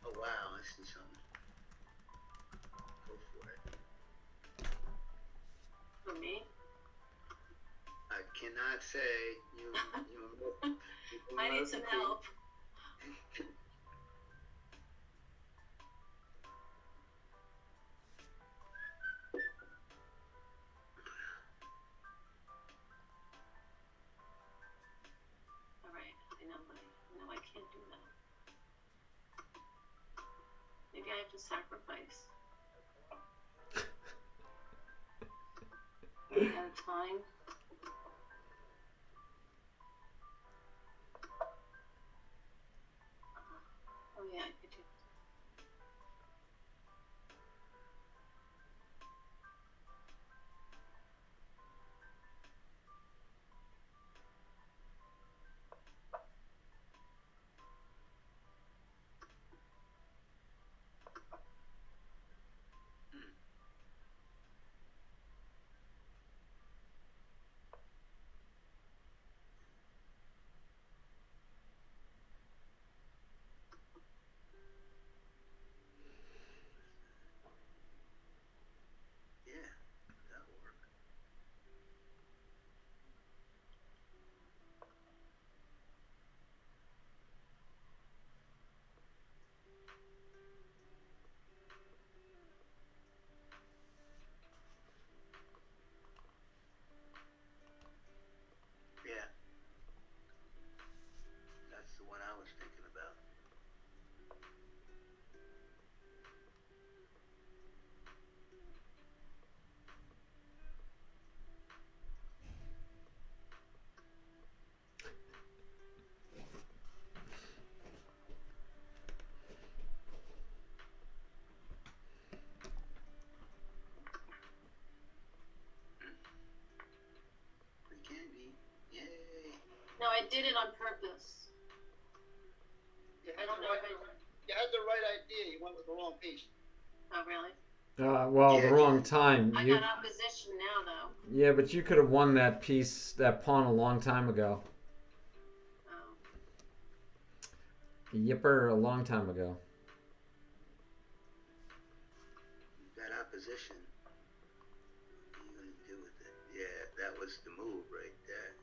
Oh wow, I see something. Go for it. For me? I cannot say you. I need some help. All right, I know I can't do that. Maybe I have to sacrifice. At a time. Oh yeah, I could do. Yeah, that'll work. Yeah, that's the one I was thinking about. Free candy. Yay. No, I did it on purpose. You I had, don't the know right, if you had the right idea. You went with the wrong piece. Oh, really? Well, Yeah, the wrong time. I got opposition now, though. Yeah, but you could have won that piece, that pawn, a long time ago. Oh. Yipper, a long time ago. You've got opposition. What are you going to do with it? Yeah, that was the move right there.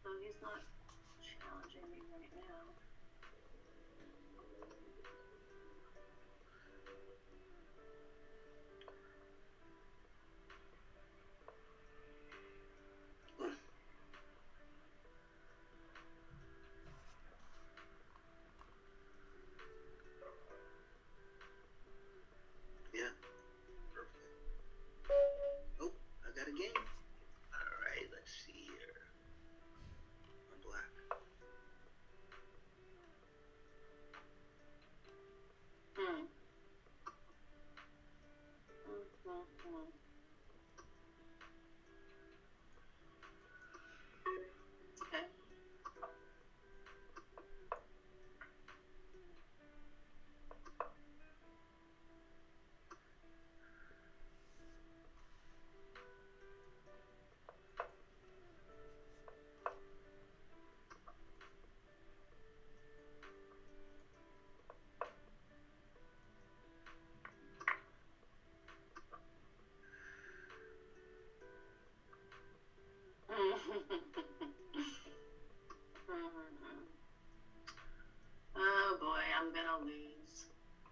So he's not challenging me right now. Yeah, perfect. Oh, I got a game. All right, let's see here. I'm black.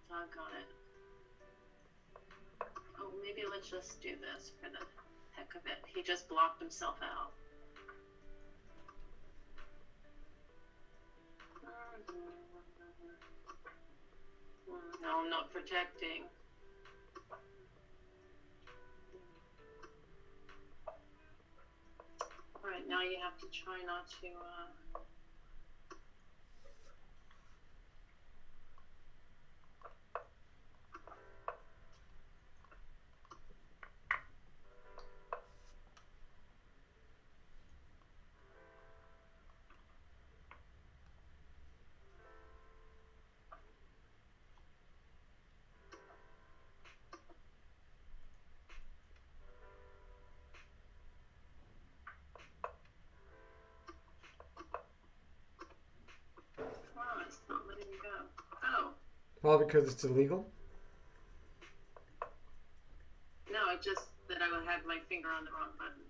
Doggone it. Oh, maybe let's just do this for the heck of it. He just blocked himself out. No, I'm not protecting. Alright, now you have to try not to, wow, it's not letting me go. Oh, Probably because it's illegal. no, it just that I had my finger on the wrong button.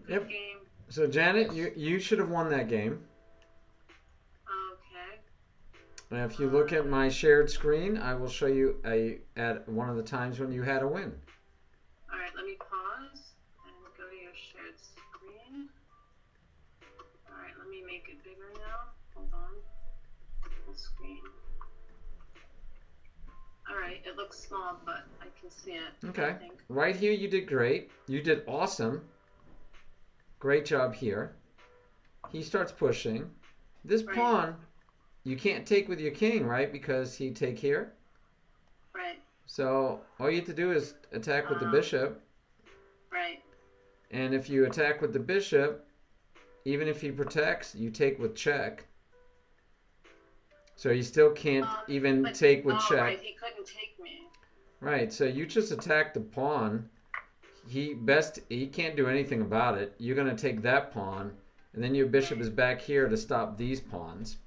Yep. Game. So Janet, you should have won that game. Okay. And if you look at my shared screen, I will show you at one of the times when you had a win. Alright, let me pause and go to your shared screen. Alright, let me make it bigger now. Hold on. Full screen. Alright, it looks small, but I can see it. Okay. I think. Right here, you did great. You did awesome. Great job here. He starts pushing. This Right. pawn, you can't take with your king, right? Because he'd take here. Right, So all you have to do is attack with the bishop. right. And if you attack with the bishop, even if he protects, you take with check. So you still can't even But- take with oh, check. right, he couldn't take me. Right, so you just attack the pawn. He can't do anything about it. You're gonna take that pawn, and then your bishop is back here to stop these pawns.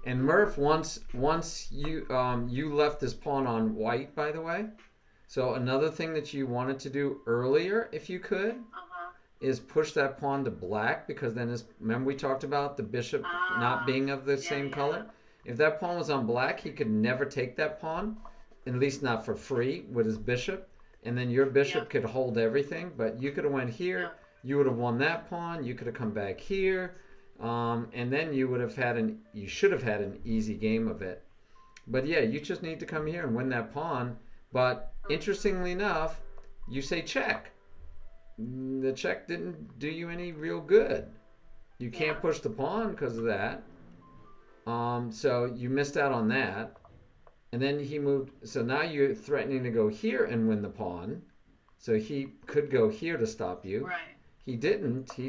And Murph, once you you left this pawn on white, by the way. So another thing that you wanted to do earlier, if you could, Uh-huh. is push that pawn to black, because then remember we talked about the bishop not being of the same color. If that pawn was on black, he could never take that pawn, at least not for free with his bishop. And then your bishop could hold everything, but you could have went here. Yeah. You would have won that pawn. You could have come back here, and then you would have had you should have had an easy game of it. But yeah, you just need to come here and win that pawn. But interestingly enough, you say check. The check didn't do you any real good. You can't push the pawn because of that. So you missed out on that. And then he moved, so now you're threatening to go here and win the pawn. So he could go here to stop you. Right. He didn't. He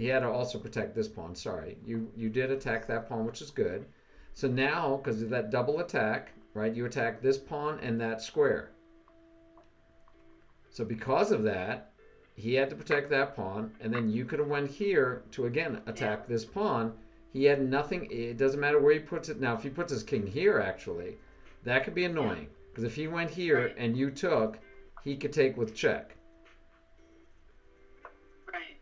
had to also protect this pawn. Sorry. You did attack that pawn, which is good. So now, because of that double attack, right, you attack this pawn and that square. So because of that, he had to protect that pawn, and then you could have went here to again attack this pawn. He had nothing. It doesn't matter where he puts it. Now, if he puts his king here, actually, that could be annoying. Because if he went here and you took, he could take with check. Right.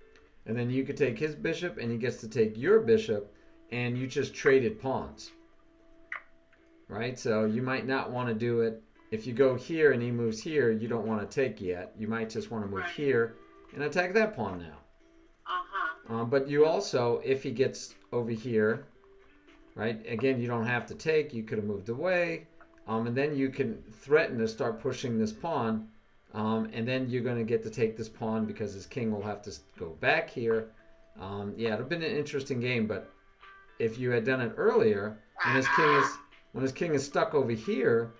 And then you could take his bishop, and he gets to take your bishop, and you just traded pawns. Right? So you might not want to do it. If you go here and he moves here, you don't want to take yet. You might just want to move here and attack that pawn now. Uh-huh. But you also, if he gets over here, right, again, you don't have to take. You could have moved away. And then you can threaten to start pushing this pawn. And then you're going to get to take this pawn because his king will have to go back here. Yeah, it would have been an interesting game. But if you had done it earlier, when his king is stuck over here,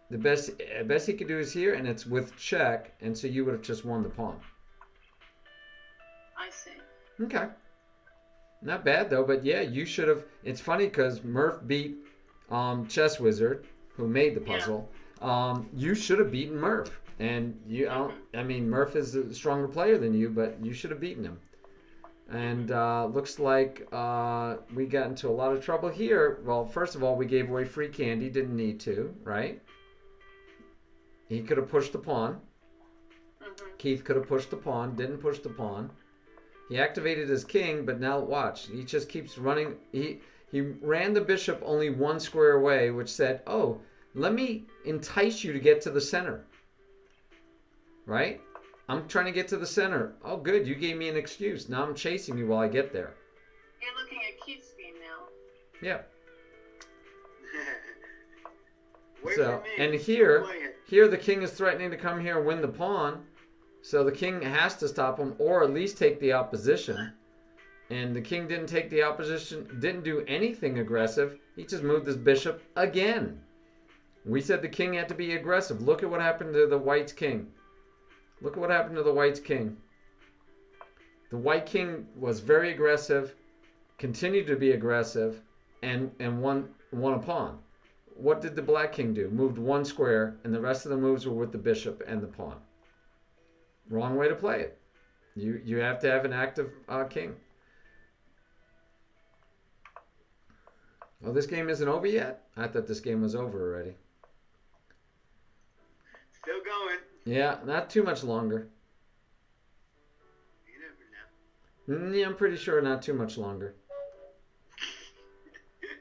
the best he could do is here, and it's with check. And so you would have just won the pawn. I see. Okay. Not bad, though. But yeah, you should have. It's funny because Murph beat Chess Wizard, who made the puzzle, you should have beaten Murph. And Murph is a stronger player than you, but you should have beaten him. And looks like we got into a lot of trouble here. Well, first of all, we gave away free candy. Didn't need to, right? He could have pushed the pawn. Keith could have pushed the pawn. Didn't push the pawn. He activated his king, but now watch. He just keeps running. He ran the bishop only one square away, which said, oh, let me entice you to get to the center. Right? I'm trying to get to the center. Oh, good. You gave me an excuse. Now I'm chasing you while I get there. You're looking at Keith's game now. Yeah. Wait So, for me. and here the king is threatening to come here and win the pawn. So the king has to stop him or at least take the opposition. And the king didn't take the opposition, didn't do anything aggressive. He just moved his bishop again. We said the king had to be aggressive. Look at what happened to the white's king. Look at what happened to the white's king. The white king was very aggressive, continued to be aggressive, and won a pawn. What did the black king do? Moved one square, and the rest of the moves were with the bishop and the pawn. Wrong way to play it. You have to have an active king. Oh, this game isn't over yet? I thought this game was over already. Still going. Yeah, not too much longer. You never know. Yeah, I'm pretty sure not too much longer.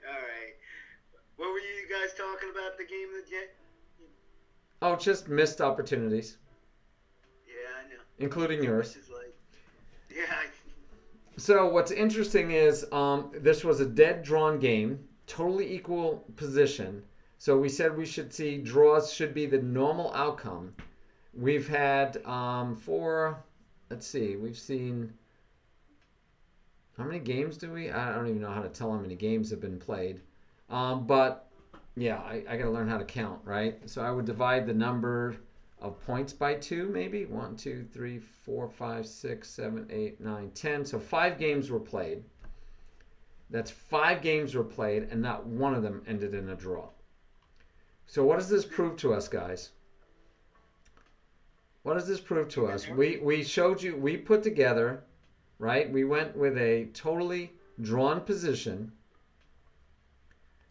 All right. What were you guys talking about the game that yet? Oh, just missed opportunities, Yeah, I know. including yours. This is like, yeah. So what's interesting is this was a dead drawn game, totally equal position. So we said we should see draws should be the normal outcome. We've had we've seen, how many games do we? I don't even know how to tell how many games have been played. But yeah, I got to learn how to count, right? So I would divide the number of points by 2, maybe. 1, 2, 3, 4, 5, 6, 7, 8, 9, 10. So 5 games were played. That's 5 games were played, and not one of them ended in a draw. So what does this prove to us, guys? What does this prove to us? We showed you, we put together, right? We went with a totally drawn position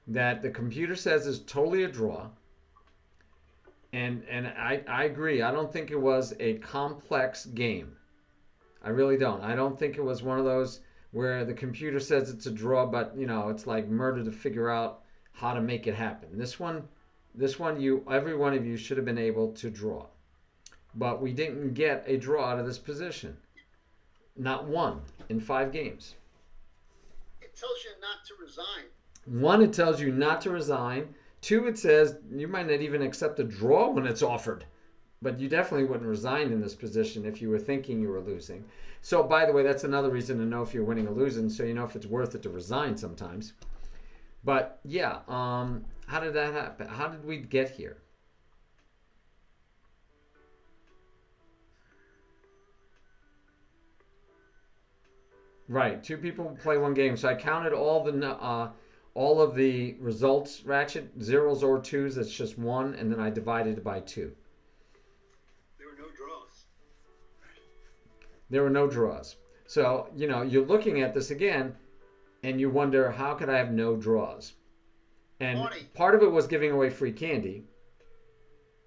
that the computer says is totally a draw. And I agree. I don't think it was a complex game. I really don't. I don't think it was one of those where the computer says it's a draw, but it's like murder to figure out how to make it happen. This one, every one of you should have been able to draw. But we didn't get a draw out of this position. Not one in 5 games. It tells you not to resign. 1, it tells you not to resign. 2, it says you might not even accept a draw when it's offered. But you definitely wouldn't resign in this position if you were thinking you were losing. So, by the way, that's another reason to know if you're winning or losing, so you know if it's worth it to resign sometimes. But, yeah, how did that happen? How did we get here? Right, 2 people play 1 game. So I counted all of the results, Ratchet, 0s or 2s. That's just 1, and then I divided it by 2. There were no draws. There were no draws. So you're looking at this again, and you wonder, how could I have no draws? And part of it was giving away free candy.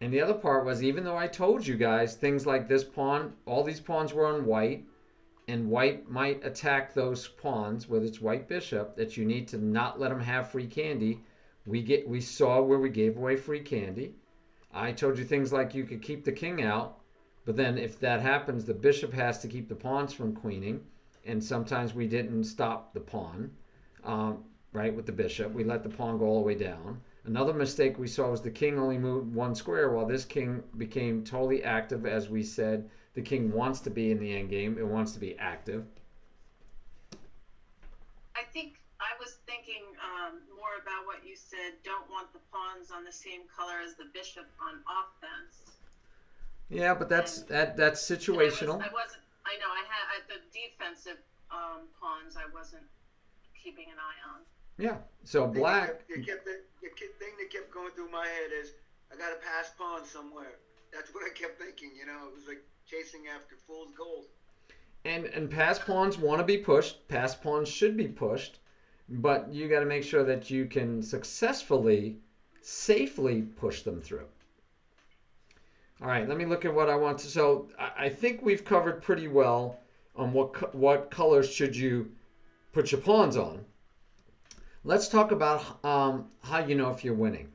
And the other part was, even though I told you guys things like this pawn, all these pawns were on white, and white might attack those pawns with its white bishop, that you need to not let them have free candy. We saw where we gave away free candy. I told you things like you could keep the king out, but then if that happens, the bishop has to keep the pawns from queening, and sometimes we didn't stop the pawn, right, with the bishop. We let the pawn go all the way down. Another mistake we saw was the king only moved 1 square, while this king became totally active, as we said. The king wants to be in the endgame. It wants to be active. I think I was thinking more about what you said. Don't want the pawns on the same color as the bishop on offense. Yeah, but that's situational. I know. I had the defensive pawns. I wasn't keeping an eye on. Yeah. So black. The thing that kept going through my head is, I got to pass pawn somewhere. That's what I kept thinking. You know, it was like chasing after fool's gold. And pass pawns want to be pushed. Pass pawns should be pushed, but you got to make sure that you can successfully, safely push them through. All right, let me look at what I want to. So I think we've covered pretty well on what colors should you put your pawns on. Let's talk about how you know if you're winning.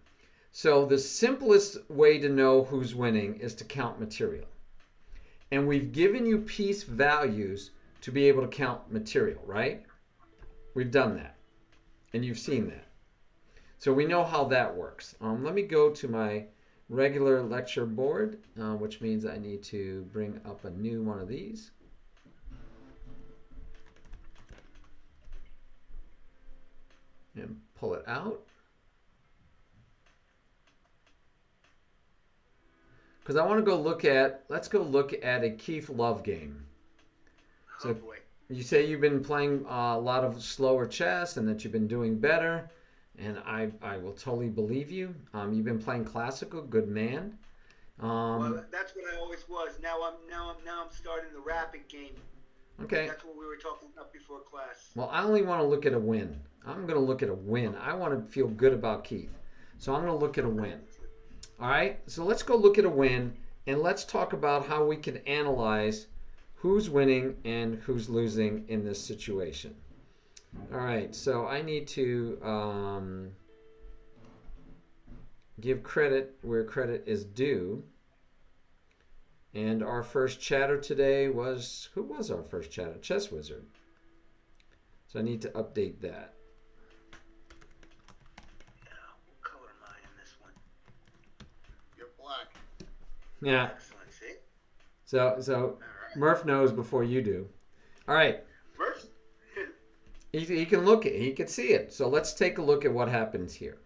So the simplest way to know who's winning is to count material. And we've given you piece values to be able to count material, right? We've done that. And you've seen that. So we know how that works. Let me go to my regular lecture board, which means I need to bring up a new one of these. And pull it out. Because I want to let's go look at a Keith Love game. So you say you've been playing a lot of slower chess and that you've been doing better. And I will totally believe you. You've been playing classical, good man. Well, that's what I always was. Now I'm starting the rapid game. Okay. That's what we were talking about before class. Well, I only want to look at a win. I'm going to look at a win. I want to feel good about Keith. So I'm going to look at a win. All right? So let's go look at a win, and let's talk about how we can analyze who's winning and who's losing in this situation. All right, so I need to give credit where credit is due. And our first chatter today was, who was our first chatter? Chess Wizard. So I need to update that. Yeah, what color am I in this one? You're black. Yeah. Excellent, see? So Murph knows before you do. All right. Murph? He can look at it. He can see it. So let's take a look at what happens here.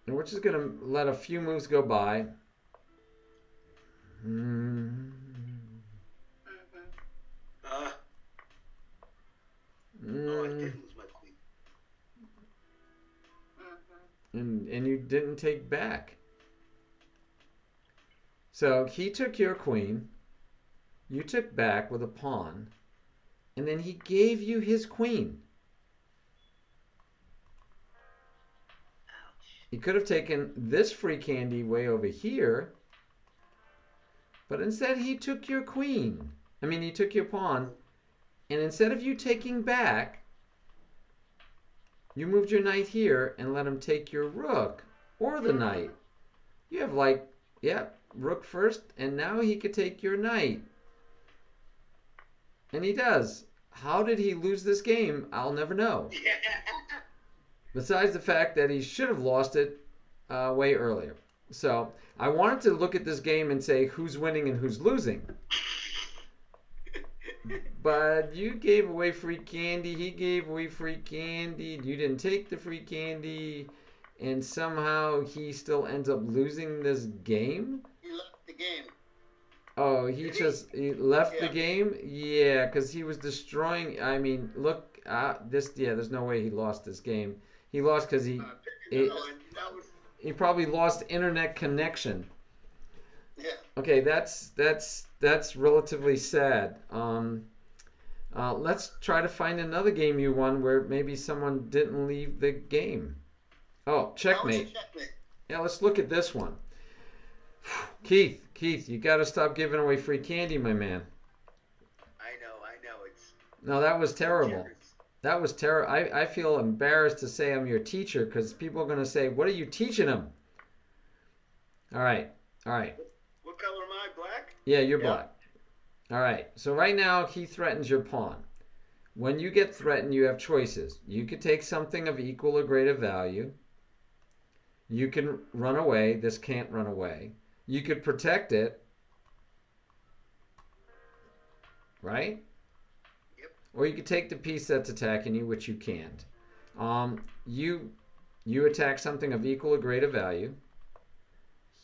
And we're just going to let a few moves go by. Oh, I did lose my queen. And you didn't take back. So he took your queen. You took back with a pawn. And then he gave you his queen. He could have taken this free candy way over here. But instead he took your queen. He took your pawn. And instead of you taking back, you moved your knight here and let him take your rook or the knight. You have rook first, and now he could take your knight. And he does. How did he lose this game? I'll never know. Besides the fact that he should have lost it way earlier. So I wanted to look at this game and say who's winning and who's losing. But you gave away free candy. He gave away free candy. You didn't take the free candy. And somehow he still ends up losing this game. He left the game. Oh, he left the game? Yeah, because he was destroying. Look, there's no way he lost this game. He lost because he probably lost internet connection. Yeah. Okay, that's relatively sad. Let's try to find another game you won where maybe someone didn't leave the game. Oh, checkmate. Yeah, let's look at this one. Keith, you got to stop giving away free candy, my man. I know. No, that was terrible. That was terrible. I feel embarrassed to say I'm your teacher because people are going to say, what are you teaching them? All right. What color am I? Black? Yeah, you're black. All right. So right now, he threatens your pawn. When you get threatened, you have choices. You could take something of equal or greater value. You can run away. This can't run away. You could protect it. Right? Yep. Or you could take the piece that's attacking you, which you can't. You attack something of equal or greater value.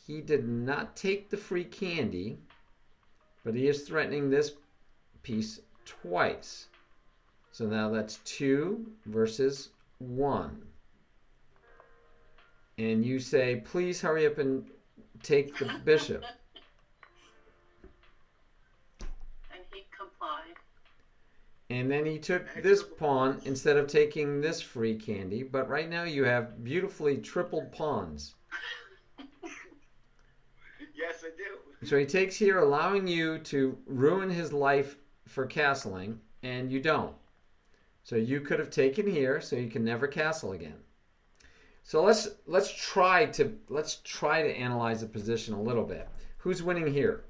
He did not take the free candy, but he is threatening this piece twice. So now that's 2 versus 1. And you say, please hurry up and take the bishop. And he complied. And then he took this pawn instead of taking this free candy. But right now you have beautifully tripled pawns. Yes, I do. So he takes here, allowing you to ruin his life for castling, and you don't. So you could have taken here, so you can never castle again. So let's try to analyze the position a little bit. Who's winning here?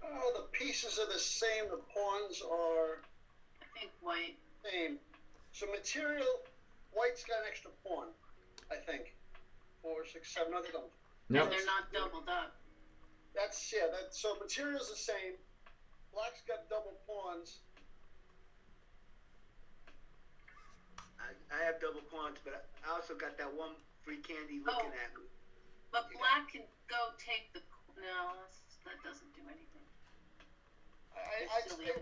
Oh, the pieces are the same. The pawns are I think white. same. So material, white's got an extra pawn, I think. 4, 6, 7. No, they don't. No. And they're not doubled up. So material's the same. Black's got double pawns. I have double pawns, but I also got that one free candy looking at me. But black can go take the. No, that doesn't do anything. I'd say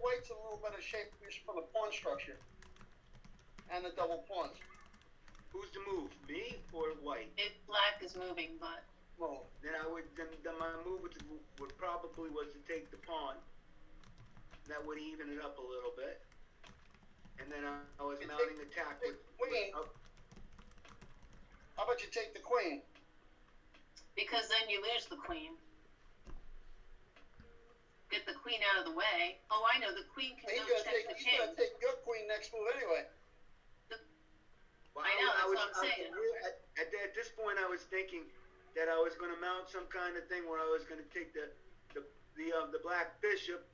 white's in a little better shape just for the pawn structure and the double pawns. Who's to move, me or white? Black is moving, but Well, Then my move would probably was to take the pawn. That would even it up a little bit. And then I was You mounting take- attack take with queen. How about you take the queen? because then you lose the queen. Get the queen out of the way. Oh, I know. The queen can He's go gonna check the take your queen next move anyway. Well, I know, that's what I'm saying. At this point, I was thinking that I was going to mount some kind of thing where I was going to take the black bishop,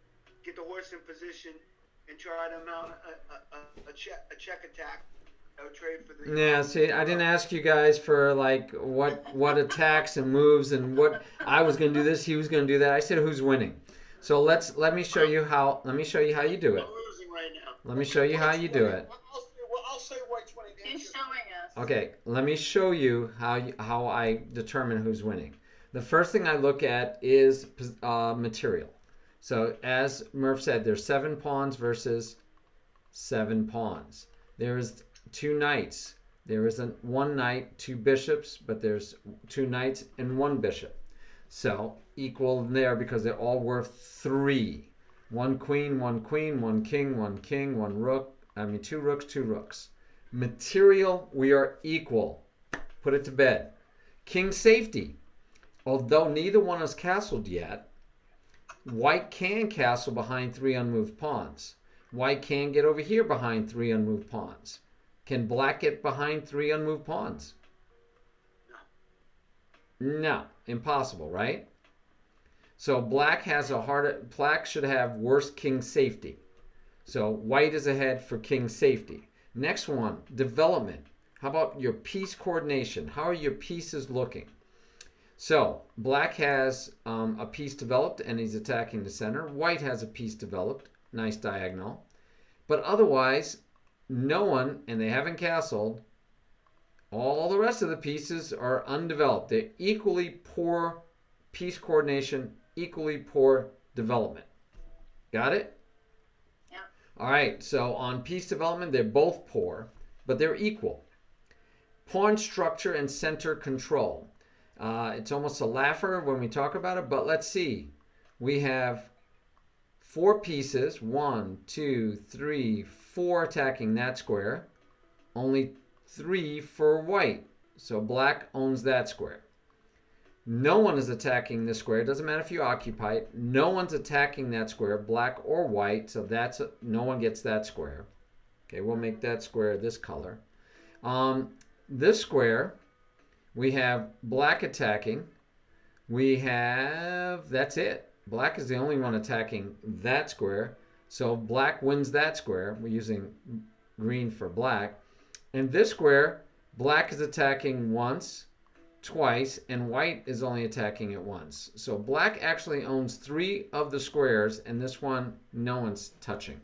get the horse in position, and try to mount a check attack. I would trade for the. Yeah, see, I didn't ask you guys for like what attacks and moves and what I was gonna do this, he was gonna do that. I said who's winning. So let me show you how you do it. I'm losing right now. Let me show you how you do it. I'll say white's winning. He's showing us. Okay, let me show you how I determine who's winning. The first thing I look at is material. So as Murph said, there's 7 pawns versus 7 pawns. There's 2 knights. There isn't 1 knight, 2 bishops, but there's 2 knights and 1 bishop. So equal there because they're all worth 3. 1 queen, 1 king, 1 king, 1 rook. 2 rooks, 2 rooks. Material, we are equal. Put it to bed. King safety. Although neither one has castled yet, white can castle behind 3 unmoved pawns. White can get over here behind 3 unmoved pawns. Can black get behind 3 unmoved pawns? No, impossible, right? So black should have worse king safety. So white is ahead for king safety. Next one, development. How about your piece coordination? How are your pieces looking? So black has a piece developed and he's attacking the center. White has a piece developed, nice diagonal. But otherwise, no one, and they haven't castled, all the rest of the pieces are undeveloped. They're equally poor piece coordination, equally poor development. Got it? Yeah. All right, so on piece development, they're both poor, but they're equal. Pawn structure and center control. It's almost a laugher when we talk about it, but let's see. We have 4 pieces, 1, 2, 3, 4 attacking that square. Only 3 for white. So black owns that square. No one is attacking this square. It doesn't matter if you occupy it. No one's attacking that square, black or white. So no one gets that square. Okay, we'll make that square this color. This square, we have black attacking. That's it. Black is the only one attacking that square. So black wins that square. We're using green for black. And this square, black is attacking once, twice, and white is only attacking it once. So black actually owns 3 of the squares, and this one, no one's touching.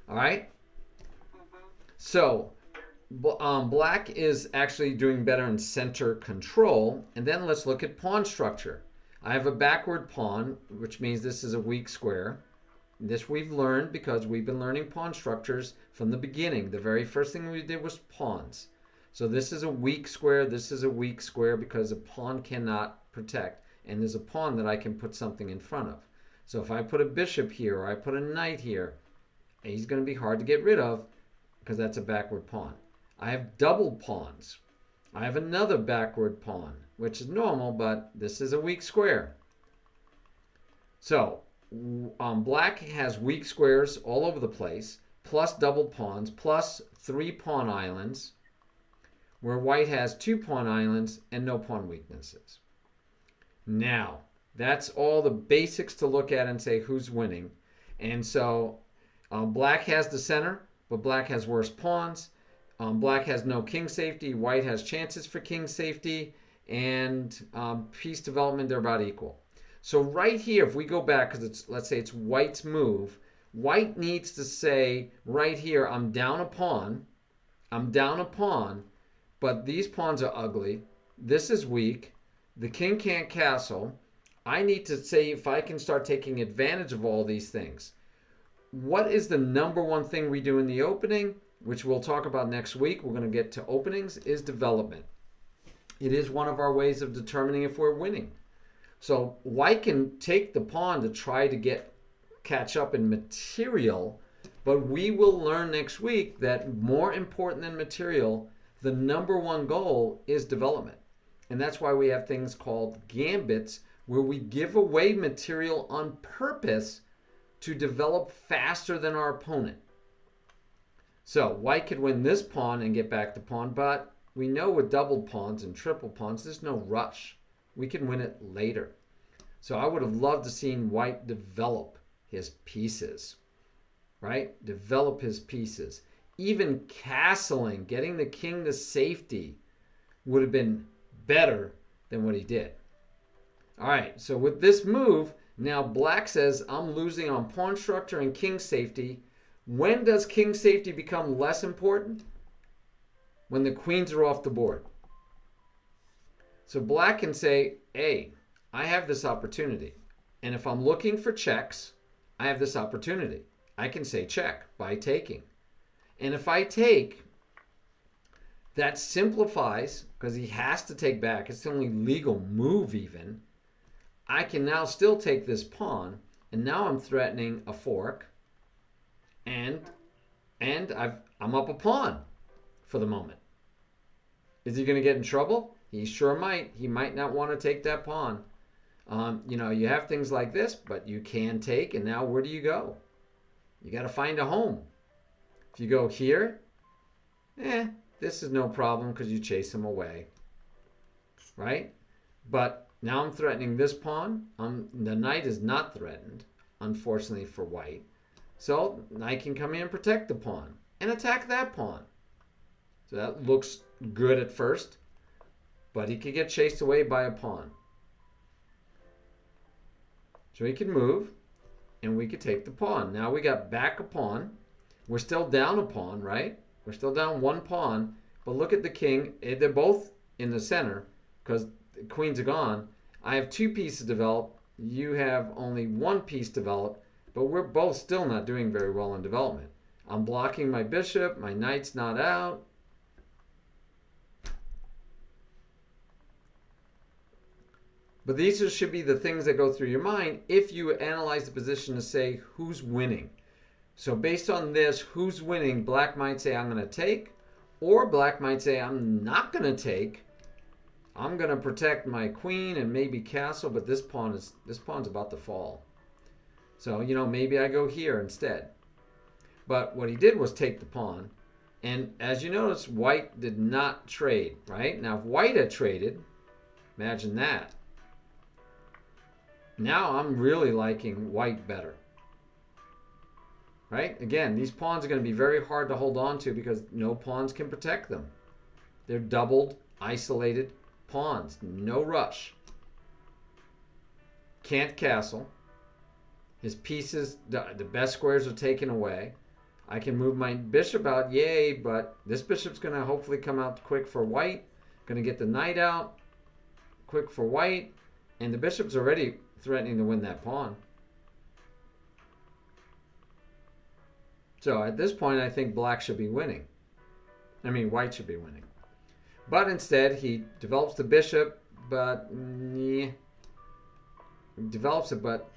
All right? Mhm. So, black is actually doing better in center control. And then let's look at pawn structure. I have a backward pawn, which means this is a weak square. This we've learned because we've been learning pawn structures from the beginning. The very first thing we did was pawns. So this is a weak square, this is a weak square because a pawn cannot protect. And there's a pawn that I can put something in front of. So if I put a bishop here or I put a knight here, he's going to be hard to get rid of because that's a backward pawn. I have double pawns. I have another backward pawn, which is normal, but this is a weak square. So black has weak squares all over the place, plus double pawns, plus 3 pawn islands, where white has 2 pawn islands and no pawn weaknesses. Now, that's all the basics to look at and say who's winning. And so black has the center, but black has worse pawns. Black has no king safety. White has chances for king safety. And piece development, they're about equal. So right here, if we go back, because let's say it's white's move, white needs to say right here, I'm down a pawn. I'm down a pawn, but these pawns are ugly. This is weak. The king can't castle. I need to say if I can start taking advantage of all these things. What is the number one thing we do in the opening, which we'll talk about next week? We're going to get to openings, is development. It is one of our ways of determining if we're winning. So white can take the pawn to try to catch up in material, but we will learn next week that more important than material, the number one goal is development. And that's why we have things called gambits, where we give away material on purpose to develop faster than our opponent. So white could win this pawn and get back the pawn, but we know with double pawns and triple pawns, there's no rush. We can win it later. So I would have loved to seen white develop his pieces, right? Develop his pieces. Even castling, getting the king to safety would have been better than what he did. All right, so with this move, now black says, I'm losing on pawn structure and king safety. When does king safety become less important? When the queens are off the board. So black can say, hey, I have this opportunity. And if I'm looking for checks, I have this opportunity. I can say check by taking. And if I take, that simplifies, because he has to take back. It's the only legal move even. I can now still take this pawn, and now I'm threatening a fork, and I'm up a pawn for the moment. Is he going to get in trouble? He sure might. He might not want to take that pawn. You have things like this, but you can take, and now where do you go? You got to find a home. If you go here, this is no problem because you chase him away, right? But now I'm threatening this pawn. The knight is not threatened, unfortunately for white. So knight can come in and protect the pawn and attack that pawn. So that looks good at first, but he could get chased away by a pawn. So he can move, and we could take the pawn. Now we got back a pawn. We're still down a pawn, right? We're still down one pawn, but look at the king. They're both in the center because the queens are gone. I have 2 pieces developed. You have only 1 piece developed, but we're both still not doing very well in development. I'm blocking my bishop. My knight's not out. But these should be the things that go through your mind if you analyze the position to say who's winning. So based on this, who's winning, black might say I'm going to take, or black might say I'm not going to take. I'm going to protect my queen and maybe castle, but this pawn's about to fall. So, maybe I go here instead. But what he did was take the pawn. And as you notice, white did not trade, right? Now, if white had traded, imagine that. Now I'm really liking white better. Right? Again, these pawns are going to be very hard to hold on to because no pawns can protect them. They're doubled, isolated pawns. No rush. Can't castle. His pieces, the best squares are taken away. I can move my bishop out, yay, but this bishop's going to hopefully come out quick for white. Going to get the knight out quick for white. And the bishop's already threatening to win that pawn. So at this point, I think black should be winning. I mean, white should be winning. But instead, he develops the bishop, but develops it, but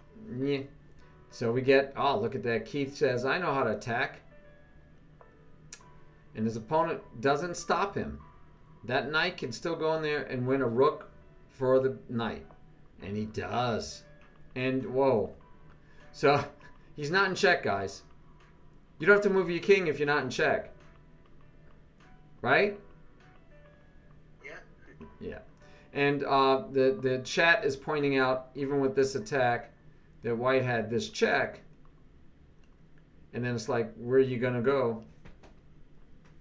so we get, oh, look at that. Keith says, I know how to attack. And his opponent doesn't stop him. That knight can still go in there and win a rook for the knight. And he does. And, whoa. So, he's not in check, guys. You don't have to move your king if you're not in check. Right? Yeah. Yeah. And the chat is pointing out, even with this attack, that white had this check. And then it's like, where are you going to go?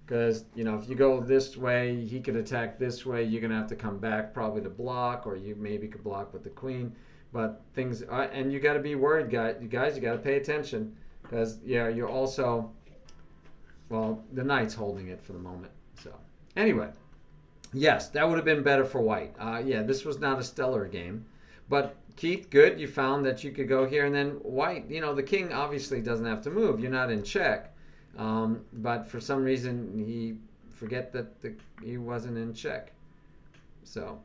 Because, you know, if you go this way, he could attack this way. You're going to have to come back probably to block, or you maybe could block with the queen. But things, and you got to be worried, guys. You got to pay attention. Because, yeah, you're also, well, the knight's holding it for the moment. So, anyway, yes, that would have been better for white. Yeah, this was not a stellar game. But, Keith, good. You found that you could go here. And then white, you know, the king obviously doesn't have to move. You're not in check. But for some reason, he forget that he wasn't in check. So,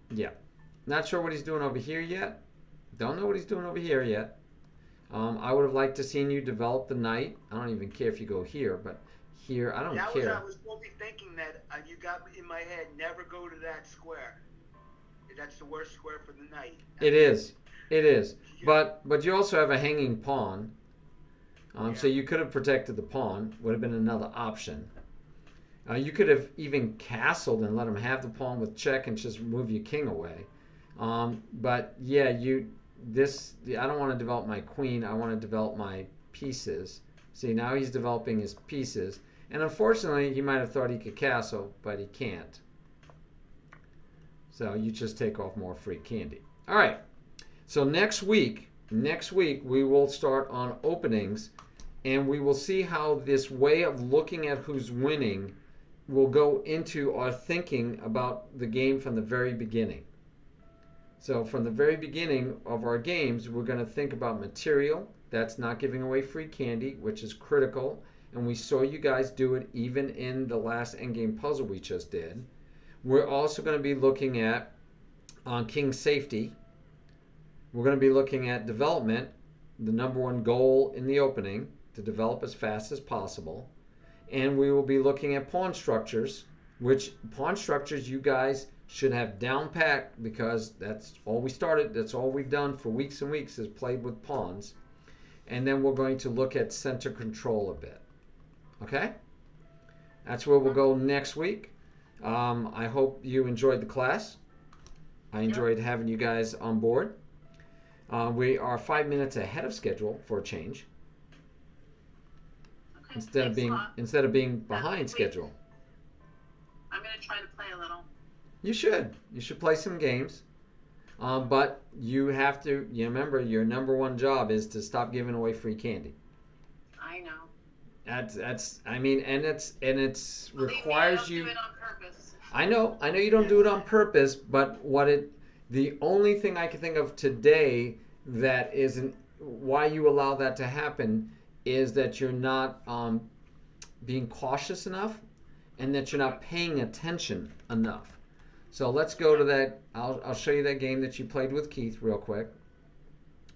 yeah. Not sure what he's doing over here yet. Don't know what he's doing over here yet. I would have liked to seen you develop the knight. I don't even care if you go here, but here, I don't care. I was totally thinking that you got in my head, never go to that square. That's the worst square for the knight. It is. It is. Yeah. But you also have a hanging pawn. So you could have protected the pawn. Would have been another option. You could have even castled and let him have the pawn with check and just move your king away. But yeah, I don't want to develop my queen. I want to develop my pieces. See, now he's developing his pieces. And unfortunately, he might have thought he could castle, but he can't. So you just take off more free candy. All right. So next week we will start on openings, and we will see how this way of looking at who's winning will go into our thinking about the game from the very beginning. So from the very beginning of our games, we're going to think about material. That's not giving away free candy, which is critical. And we saw you guys do it even in the last endgame puzzle we just did. We're also going to be looking at king safety. We're going to be looking at development, the number one goal in the opening, to develop as fast as possible. And we will be looking at pawn structures, which pawn structures you guys should have down packed, because that's all we started. That's all we've done for weeks and weeks is played with pawns. And then we're going to look at center control a bit. Okay? That's where we'll go next week. I hope you enjoyed the class. I enjoyed having you guys on board. We are 5 minutes ahead of schedule for a change. Okay, instead of being behind schedule. I'm going to try to play a little. You should. You should play some games. But you have to, remember, your number one job is to stop giving away free candy. I know. That's I mean, and it's requires you. I don't do it on purpose. I know you don't do it on purpose, but the only thing I can think of today that isn't why you allow that to happen is that you're not being cautious enough, and that you're not paying attention enough. So let's go to that. I'll show you that game that you played with Keith real quick.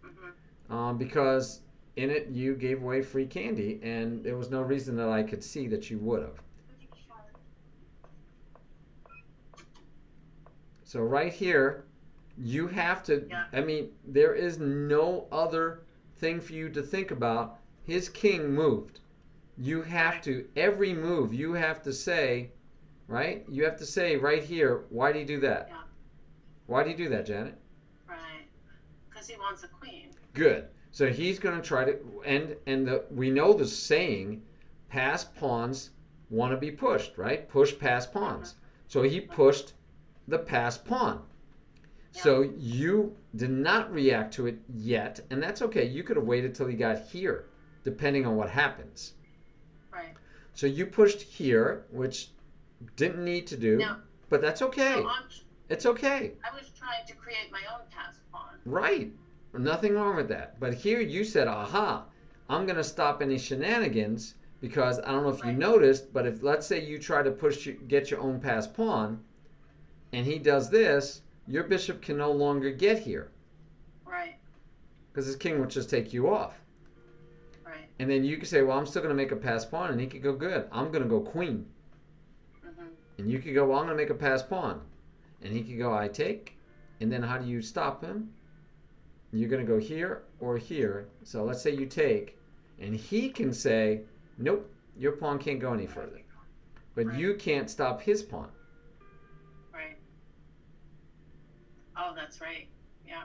Mm-hmm. Because in it you gave away free candy, and there was no reason that I could see that you would have. So right here, you have to, I mean, there is no other thing for you to think about. His king moved. You have to, every move, you have to say, right? You have to say right here, why do you do that? Yeah. Why do you do that, Janet? Right. Because he wants a queen. Good. So he's going to try to, we know the saying, pass pawns want to be pushed, right? Push pass pawns. Mm-hmm. So he pushed the pass pawn. Yeah. So you did not react to it yet, and that's okay. You could have waited till he got here depending on what happens. Right. So you pushed here, which didn't need to do, Now, but that's okay. so It's okay. I was trying to create my own pass pawn. Right. Nothing wrong with that. But here you said, aha, I'm going to stop any shenanigans because I don't know if you Right. noticed, but if let's say you try to get your own pass pawn and he does this, your bishop can no longer get here Right. because his king would just take you off. Right. And then you could say, well, I'm still going to make a pass pawn, and he could go, good. I'm going to go queen. Mm-hmm. And you could go, well, I'm going to make a pass pawn. And he could go, I take. And then how do you stop him? You're going to go here or here. So let's say you take. And he can say, nope, your pawn can't go any further. But Right. you can't stop his pawn. Right. Oh, that's right. Yeah.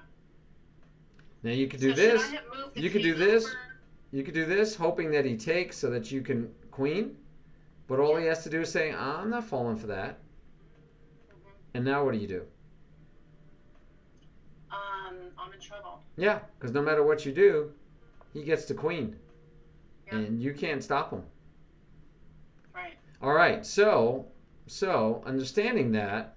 Now you could do So this. should I have moved the You could do king this. over? You could do this, hoping that he takes so that you can queen. But all he has to do is say, I'm not falling for that. Mhm. And now what do you do? I'm in trouble. Yeah, because no matter what you do, he gets to queen. Yeah. And you can't stop him. Right. All right, so understanding that,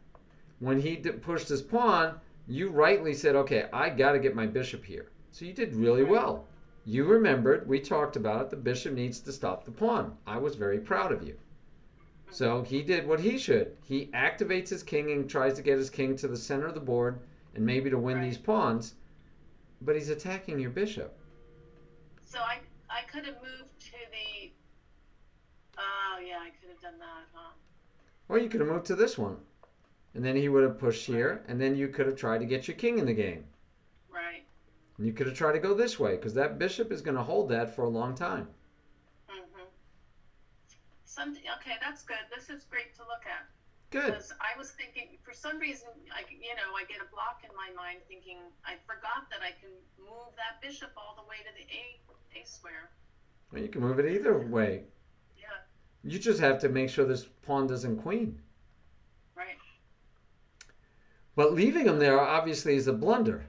when he pushed his pawn, you rightly said, okay, I got to get my bishop here. So you did really well. You remembered, we talked about it, the bishop needs to stop the pawn. I was very proud of you. So he did what he should. He activates his king and tries to get his king to the center of the board and maybe to win Right. these pawns, but he's attacking your bishop. So I could have moved to the. Oh yeah, I could have done that, huh? Or you could have moved to this one. And then he would have pushed here, and then you could have tried to get your king in the game. Right. And you could have tried to go this way, because that bishop is going to hold that for a long time. Mhm. Okay, that's good. This is great to look at. Good. Because I was thinking, for some reason, I get a block in my mind thinking, I forgot that I can move that bishop all the way to the A square. Well, you can move it either way. Yeah, You just have to make sure this pawn doesn't queen. right. But leaving him there obviously is a blunder,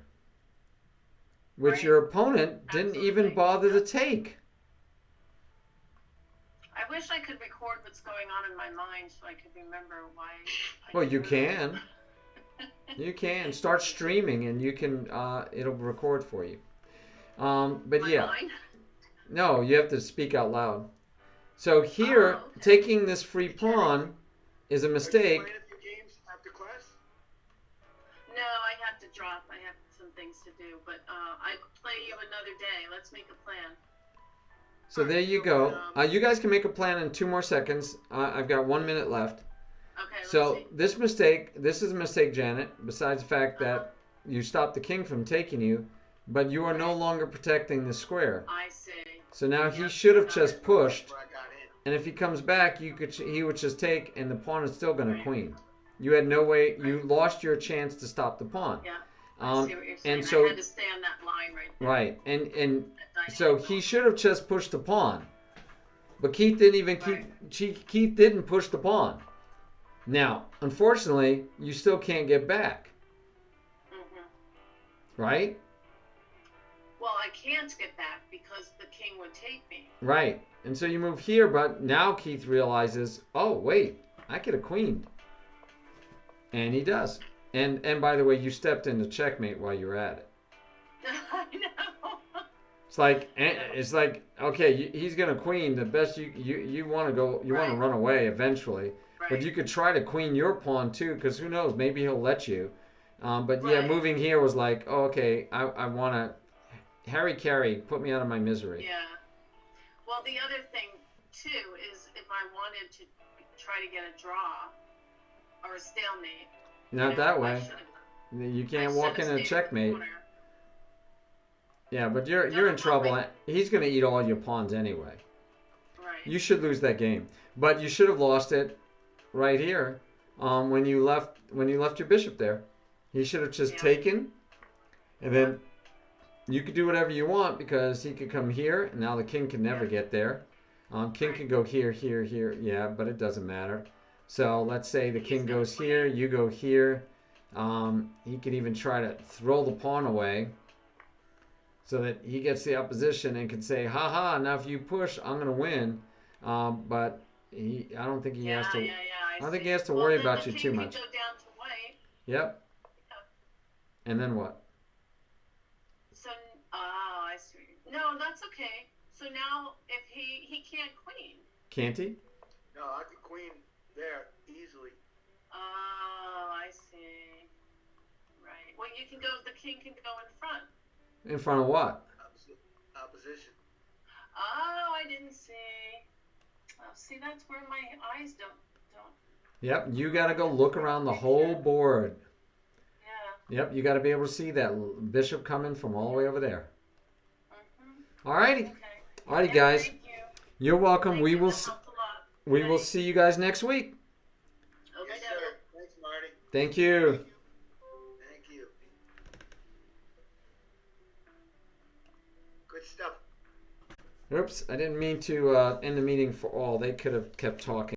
which Right. your opponent didn't even Absolutely. bother to take. I wish I could record what's going on in my mind so I could remember why. Well, you can. You can start streaming, and you can. It'll record for you. But My yeah, mind? no, you have to speak out loud. So here, Oh, okay. taking this free pawn is a Are you mistake. playing a few games after class? No, I have to drop. I have some things to do, but I play you another day. Let's make a plan. So there you go. You guys can make a plan in 2 more seconds. I've got 1 minute left. Okay. Let's So see. this is a mistake, Janet, besides the fact that you stopped the king from taking you, but you are no longer protecting the square. I see. So now he Yep. should have just pushed, Where I got in. and if he comes back, he would just take, and the pawn is still going to Right. queen. You had no way, you lost your chance to stop the pawn. Yeah. I see what you're saying. and so, I had to stay on that line right there. right, and That so diagonal. he should have just pushed the pawn, but Keith didn't even Keith didn't push the pawn. Now, unfortunately, you still can't get back, Mhm. right? Well, I can't get back because the king would take me. Right. And so you move here, but now Keith realizes, oh wait, I could have queened, and he does. And by the way, you stepped into checkmate while you were at it. I know. It's like okay, he's gonna queen. The best you want to go, you want to Right. run away eventually, Right. but you could try to queen your pawn too, because who knows, maybe he'll let you. But yeah, Right. moving here was like, oh, okay, I want to Harry Carey, put me out of my misery. Yeah. Well, the other thing too is if I wanted to try to get a draw or a stalemate. Not that I way. should've- You I can't walk should've in a stayed the checkmate. corner. Yeah, but you're in trouble. He's gonna eat all your pawns anyway. Right. You should lose that game, but you should have lost it right here. When you left your bishop there, he should have just Yeah. taken, and then you could do whatever you want because he could come here, and now the king can never get there. King Right. can go here, here, here. Yeah, but it doesn't matter. So let's say the He's king gonna goes play. here, you go here. He could even try to throw the pawn away. so that he gets the opposition and can say, "Ha ha! Now if you push, I'm gonna win." But I don't think he has to. I don't think he has to worry about you too much. Can go down to white. Yep. Yeah. And then what? So, I see. No, that's okay. So now, if he can't queen. Can't he? No, I could queen there easily. Oh, I see. Right. Well, you can go. The king can go in front. In front of what? Opposition. Oh, I didn't see. Oh, see, that's where my eyes don't. Yep. You got to go look around the whole board. Yeah. Yep. You got to be able to see that bishop coming from all the way over there. Mm-hmm. All righty. Okay. All righty, Yeah, guys. Thank you. You're welcome. Thank We you. will. That helped a lot. We will Right. see you guys next week. Okay, Yes, Devil. sir. Thanks, Marty. Thank you. Thank you. Good stuff. Oops, I didn't mean to end the meeting for all. They could have kept talking.